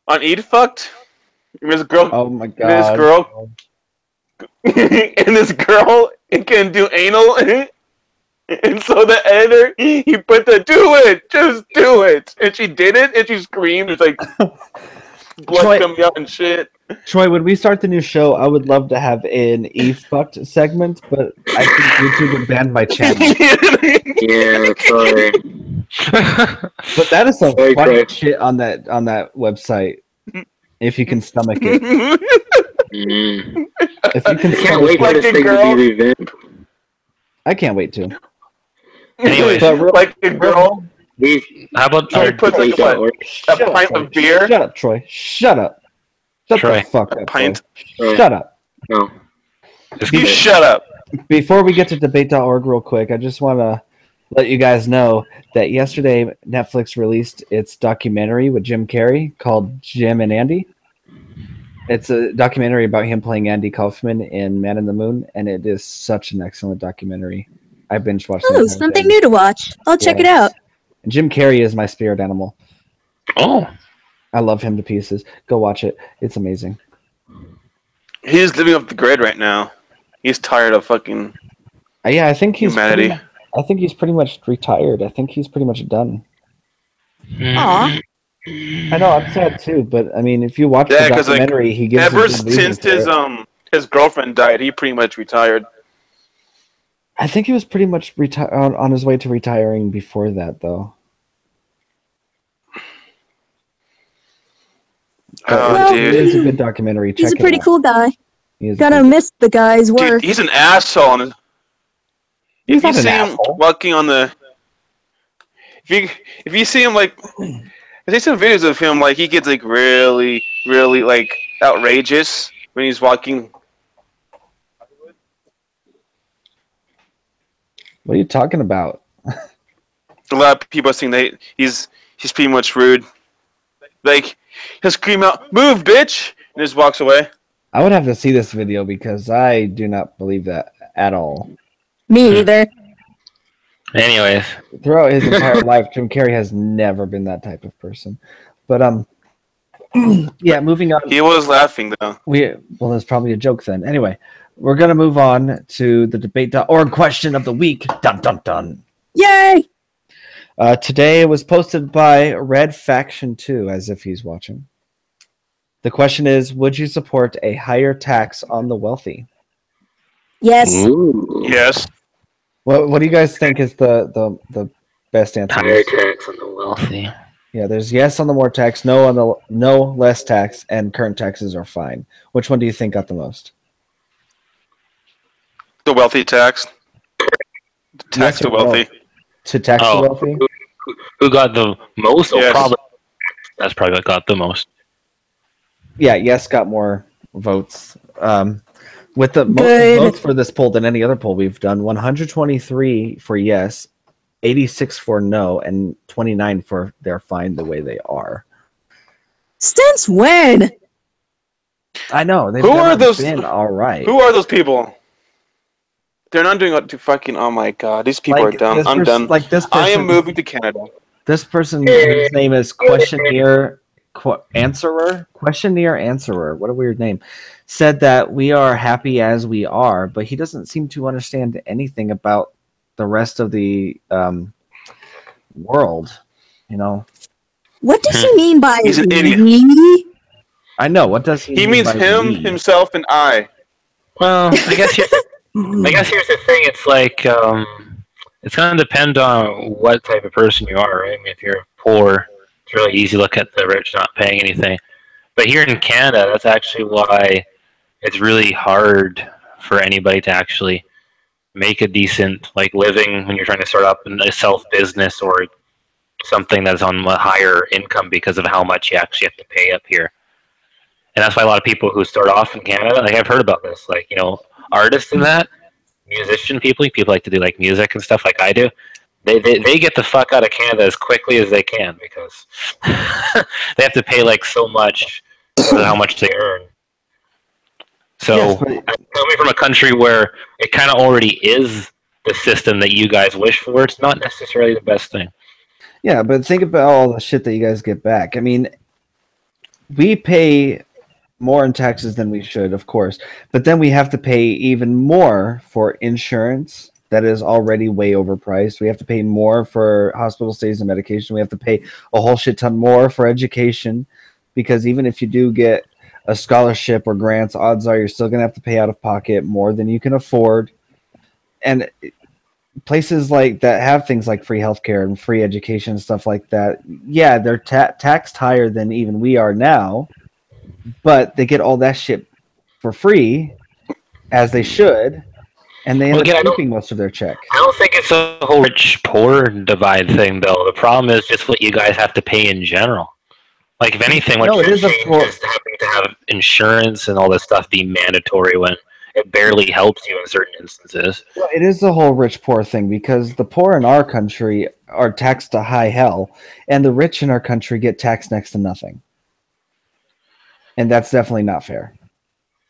on Eat Fucked. This girl. Oh my god. This girl. And this girl can do anal. And so the editor, he put the "do it, just do it," and she did it, and she screamed. It's like blood coming out and shit. Troy, when we start the new show, I would love to have an E-fucked segment, but I think YouTube would ban my channel. Yeah, sorry. But that is some funny shit on that website. If you can stomach it. If you can can't wait for this thing to be revamped. I can't wait to. Anyway, like a girl. How about Troy puts like a pint of beer? Shut up, Troy. Shut up. Shut the fuck up. Pint. Shut up. No. You shut up. Before we get to debate.org real quick, I just want to let you guys know that yesterday Netflix released its documentary with Jim Carrey called Jim and Andy. It's a documentary about him playing Andy Kaufman in Man in the Moon, and it is such an excellent documentary. I binge watched it. Oh, something new to watch. I'll check it out. And Jim Carrey is my spirit animal. Oh, I love him to pieces. Go watch it. It's amazing. He's living up the grid right now. He's tired of fucking Yeah, I think he's humanity. pretty much retired. I think he's pretty much done. Aw. I know, I'm sad too, but I mean, if you watch the 'cause, like, documentary, he gives ever a good reason since for it. his girlfriend died, he pretty much retired. I think he was pretty much on his way to retiring before that, though. Oh, dude. It is a good documentary. He's a Check it pretty out. cool guy. He is a Gotta good- miss the guy's work. Dude, he's an asshole. He's If you not an see him asshole. walking on the, if you see him like, I see some videos of him like he gets like really like outrageous when he's walking. What are you talking about? A lot of people are saying that he's pretty much rude. Like he'll scream out, "Move, bitch!" and just walks away. I would have to see this video because I do not believe that at all. Me either. anyways, Throughout his entire life, Jim Carrey has never been that type of person. But yeah, moving on. He was laughing though. Well, that's probably a joke then. Anyway, we're gonna move on to the debate.org question of the week. Dun dun dun. Yay! Today it was posted by Red Faction 2, as if he's watching. The question is, would you support a higher tax on the wealthy? Yes. Yes. What do you guys think is the best answer? higher tax on the wealthy. Yeah, there's yes on the more tax, no on the no less tax, and current taxes are fine. Which one do you think got the most? The wealthy tax. Tax Yes the or no? wealthy. To tax Oh. the wealthy? Who got the most? Oh, Yes. probably. That's probably what got the most. Yeah, yes got more votes. With the most Good. votes for this poll than any other poll we've done, 123 for yes, 86 for no, and 29 for they're fine the way they are. Since when? I know they've Who never are those- been all right. Who are those people? They're not doing what to fucking. Oh my god, these people are dumb. this I'm pers- done. Like this person, I am moving to Canada. This person, his name is Questionnaire Answerer. Questionnaire Answerer. What a weird name. Said that we are happy as we are, but he doesn't seem to understand anything about the rest of the world. You know, What does he mean by He's an idiot. we? I know. What does he He mean means by him, we? himself, and I. Well, I guess here's the thing. It's like it's going to depend on what type of person you are, right? I mean, if you're poor, it's really easy to look at the rich not paying anything. But here in Canada, that's actually why it's really hard for anybody to actually make a decent living when you're trying to start up a self-business or something that's on a higher income because of how much you actually have to pay up here. And that's why a lot of people who start off in Canada, I've heard about this, artists and that, musician people like to do music and stuff like I do, they get the fuck out of Canada as quickly as they can because they have to pay so much for how much they earn. So Yes, but- coming from a country where it kind of already is the system that you guys wish for, it's not necessarily the best thing. Yeah, but think about all the shit that you guys get back. I mean, we pay more in taxes than we should, of course, but then we have to pay even more for insurance that is already way overpriced. We have to pay more for hospital stays and medication. We have to pay a whole shit ton more for education because even if you do get a scholarship or grants, odds are you're still going to have to pay out of pocket more than you can afford. And places like that have things like free healthcare and free education and stuff like that. Yeah, they're taxed higher than even we are now, but they get all that shit for free, as they should, and they end up keeping most of their check. I don't think it's a whole rich-poor divide thing, though. The problem is just what you guys have to pay in general. If anything, what you're saying is having to have insurance and all this stuff be mandatory when it barely helps you in certain instances. Well, it is the whole rich-poor thing because the poor in our country are taxed to high hell, and the rich in our country get taxed next to nothing. And that's definitely not fair.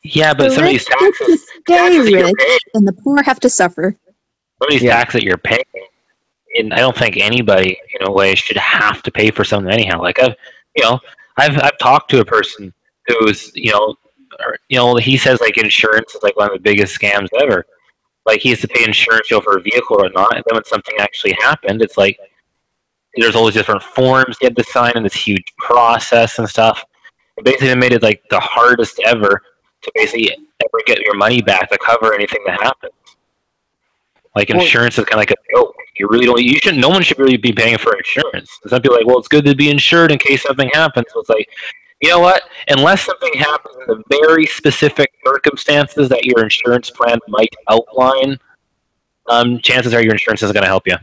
Yeah, but The some of these rich get to taxes stay that you're rich, paying, and the poor have to suffer. some of these taxes that you're paying, I don't think anybody in a way should have to pay for something anyhow. Like I've talked to a person who's he says like insurance is like one of the biggest scams ever. Like he has to pay insurance for a vehicle or not, and then when something actually happened, it's like there's all these different forms you had to sign and this huge process and stuff. It basically made it like the hardest ever to basically ever get your money back to cover anything that happens. Like insurance is kind of like a joke. You really don't. You shouldn't. No one should really be paying for insurance. Some people are like, well, it's good to be insured in case something happens. So it's like, you know what? Unless something happens in the very specific circumstances that your insurance plan might outline, chances are your insurance isn't going to help you.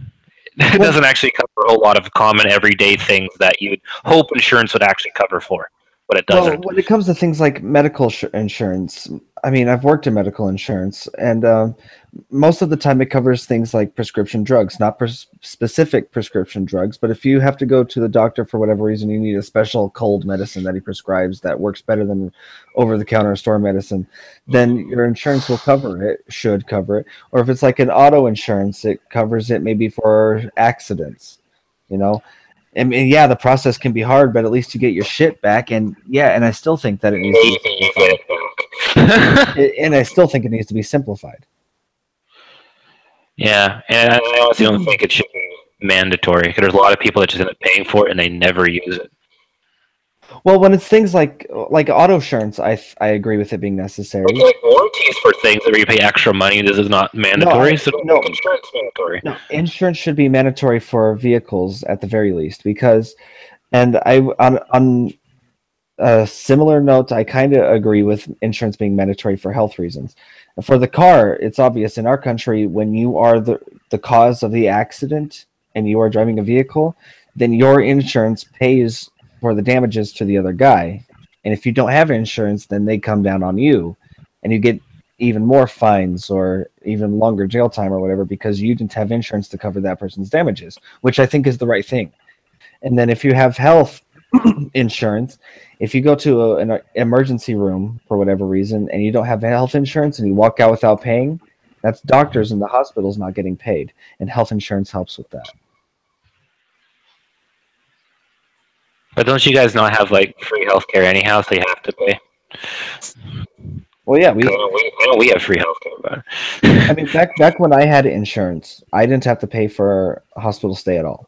It doesn't actually cover a whole lot of common everyday things that you'd hope insurance would actually cover for, but it doesn't. Well, when it comes to things like medical insurance, I mean, I've worked in medical insurance, and most of the time it covers things like prescription drugs, not specific prescription drugs, but if you have to go to the doctor for whatever reason, you need a special cold medicine that he prescribes that works better than over-the-counter store medicine, then your insurance will cover it, should cover it. Or if it's like an auto insurance, it covers it maybe for accidents, And yeah, the process can be hard, but at least you get your shit back. And yeah, and I still think that it needs to be simplified. And I still think it needs to be simplified. Yeah, and I honestly don't think it should be mandatory because there's a lot of people that just end up paying for it and they never use it. Well, when it's things like auto insurance, I agree with it being necessary. Like warranties for things that you pay extra money, this is not mandatory. No, insurance mandatory. No, insurance should be mandatory for vehicles at the very least, because, and on a similar note, I kind of agree with insurance being mandatory for health reasons. For the car, it's obvious in our country when you are the cause of the accident and you are driving a vehicle, then your insurance pays for the damages to the other guy. And if you don't have insurance, then they come down on you and you get even more fines or even longer jail time or whatever because you didn't have insurance to cover that person's damages, which I think is the right thing. And then if you have health insurance, if you go to an emergency room for whatever reason and you don't have health insurance and you walk out without paying, that's doctors and the hospitals not getting paid. And health insurance helps with that. But don't you guys not have like free healthcare anyhow, so you have to pay? Well, yeah, we have free healthcare, but I mean, back when I had insurance, I didn't have to pay for a hospital stay at all.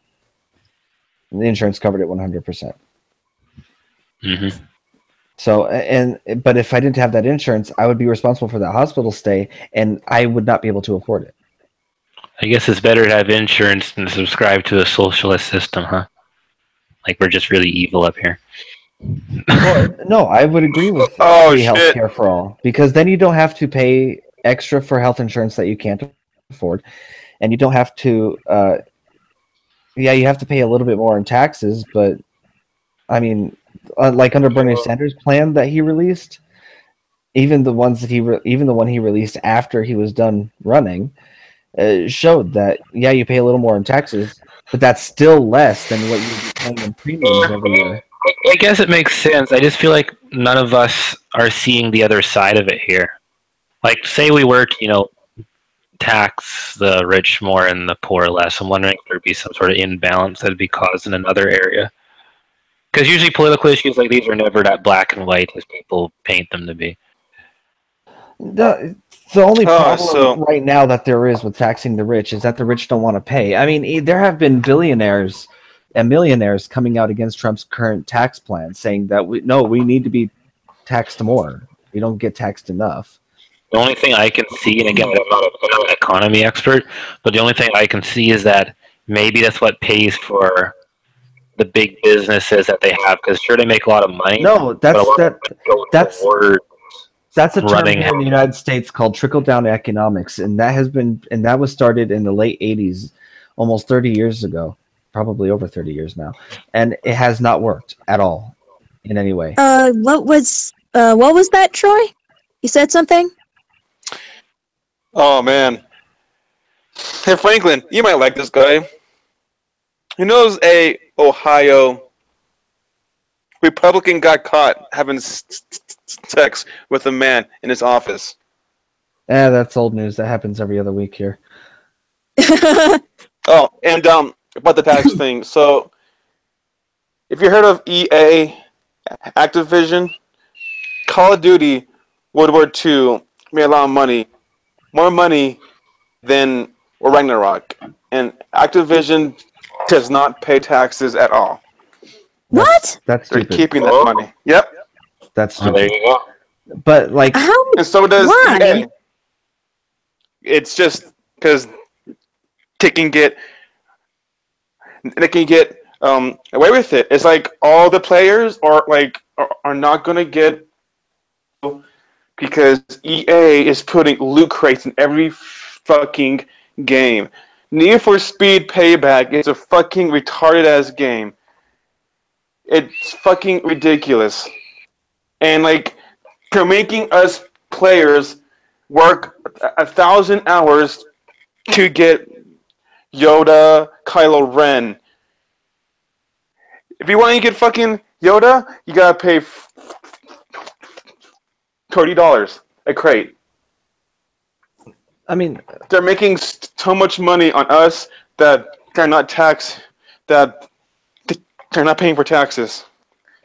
And the insurance covered it 100%. Mm-hmm. So, but if I didn't have that insurance, I would be responsible for that hospital stay, and I would not be able to afford it. I guess it's better to have insurance than subscribe to a socialist system, huh? Like we're just really evil up here. Well, no, I would agree with free healthcare for all, because then you don't have to pay extra for health insurance that you can't afford, and you don't have to. You have to pay a little bit more in taxes, but I mean, like under Bernie Sanders' plan that he released, even the one he released after he was done running, showed that you pay a little more in taxes. But that's still less than what you would be paying in premiums every year. I guess it makes sense. I just feel like none of us are seeing the other side of it here. Like, say we were to, tax the rich more and the poor less. I'm wondering if there'd be some sort of imbalance that'd be caused in another area. Because usually political issues like these are never that black and white as people paint them to be. The only problem right now that there is with taxing the rich is that the rich don't want to pay. I mean, there have been billionaires and millionaires coming out against Trump's current tax plan, saying that we need to be taxed more. We don't get taxed enough. The only thing I can see, and again, I'm not an economy expert, but the only thing I can see is that maybe that's what pays for the big businesses that they have, because sure, they make a lot of money. No, that's a term here in the United States called trickle-down economics, and that was started in the late 80s, almost 30 years ago, probably over 30 years now, and it has not worked at all in any way. What was that, Troy? You said something? Oh man. Hey Franklin, you might like this guy. Who knows a Ohio Republican got caught having sex with a man in his office. That's old news. That happens every other week here. Oh, and about the tax thing. So, if you heard of EA, Activision, Call of Duty, World War II made a lot of money, more money than Ragnarok, and Activision does not pay taxes at all. What? That's They're stupid. keeping that money. Yep. That's Oh, there stupid. you go. But like, How? And so does Why? EA. It's just because they can get away with it. It's like all the players are not gonna get, because EA is putting loot crates in every fucking game. Need for Speed Payback is a fucking retarded ass game. It's fucking ridiculous. And like, they're making us players work 1,000 hours to get Yoda, Kylo Ren. If you want to get fucking Yoda, you gotta pay $30 a crate. I mean, They're making so much money on us that they're not they're not paying for taxes.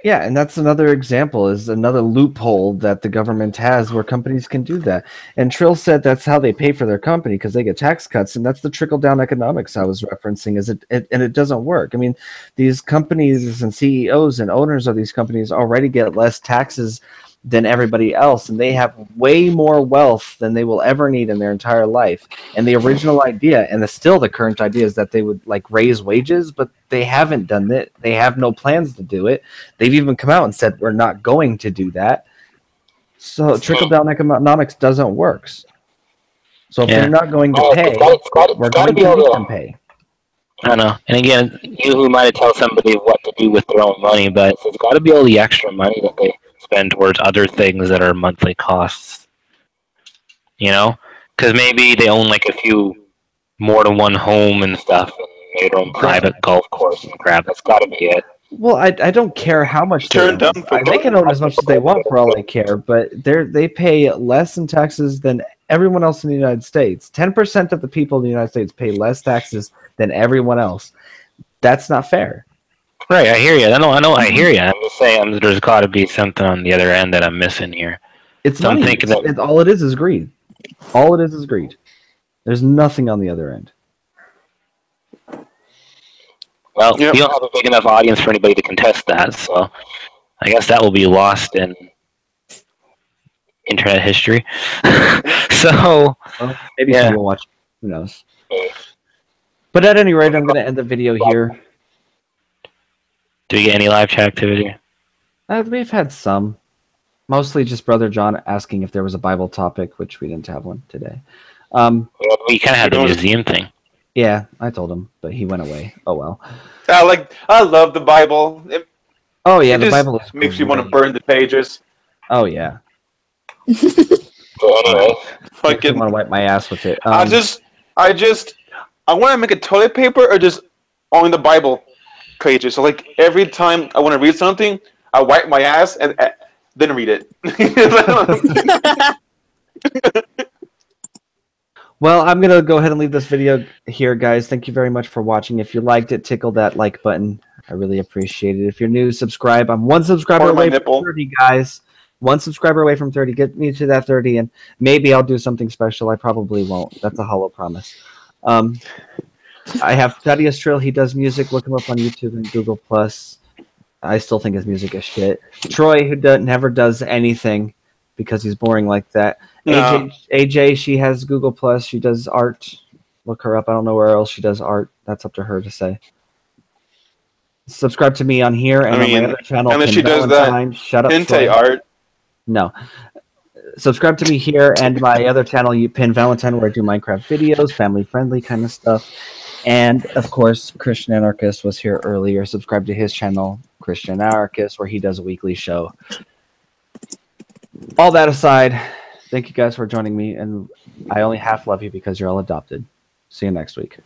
yeah, and that's another example, is another loophole that the government has where companies can do that. And Trill said that's how they pay for their company, because they get tax cuts, and that's the trickle-down economics I was referencing. And it doesn't work. I mean, these companies and CEOs and owners of these companies already get less taxes than everybody else, and they have way more wealth than they will ever need in their entire life. And the original idea, and still the current idea, is that they would like raise wages, but they haven't done it. They have no plans to do it. They've even come out and said we're not going to do that. So trickle-down economics doesn't work. So if they're not going to pay, we're going to make them pay. I don't know. And again, you might tell somebody what to do with their own money, but it's got to be all the extra money that they spend towards other things that are monthly costs. You know? Because maybe they own like a few more than one home and stuff, and maybe their own private golf course and crap. That's got to be it. Well, I don't care how much they own. They can own as much as they want for all I care, but they pay less in taxes than everyone else in the United States. 10% of the people in the United States pay less taxes than everyone else. That's not fair. Right, I hear you. I know. I hear you. I'm just saying, there's got to be something on the other end that I'm missing here. It's So I'm money. thinking that- All it is greed. All it is greed. There's nothing on the other end. Well, Yep. we don't have a big enough audience for anybody to contest that, so I guess that will be lost in internet history. So, Well, maybe Yeah. someone will watch. Who knows? But at any rate, I'm going to end the video here. do we get any live chat activity? We've had some. Mostly just Brother John asking if there was a Bible topic, which we didn't have one today. We kind of had the museum thing. Yeah, I told him, but he went away. Oh well. I love the Bible. It Oh yeah, the just Bible is makes you want to great. burn the pages. Oh yeah. So anyway, I Fucking, want to wipe my ass with it. I want to make a toilet paper or just on the Bible pages. So like every time I want to read something, I wipe my ass and then read it. Well, I'm going to go ahead and leave this video here, guys. Thank you very much for watching. If you liked it, tickle that like button. I really appreciate it. If you're new, subscribe. I'm one subscriber Or my away nipple. from 30, guys. One subscriber away from 30. Get me to that 30, and maybe I'll do something special. I probably won't. That's a hollow promise. I have Thaddeus Trill. He does music. Look him up on YouTube and Google+. I still think his music is shit. Troy, who never does anything because he's boring like that. No. AJ, she has Google+. She does art. Look her up. I don't know where else she does art. That's up to her to say. Subscribe to me on here and on my other channel. unless Pin she does that Valentine. Shut up, Hente Troy. art. No. Subscribe to me here and my other channel, Pin Valentine, where I do Minecraft videos, family-friendly kind of stuff. And, of course, Christian Anarchist was here earlier. Subscribe to his channel, Christian Anarchist, where he does a weekly show. All that aside, thank you guys for joining me, and I only half love you because you're all adopted. See you next week.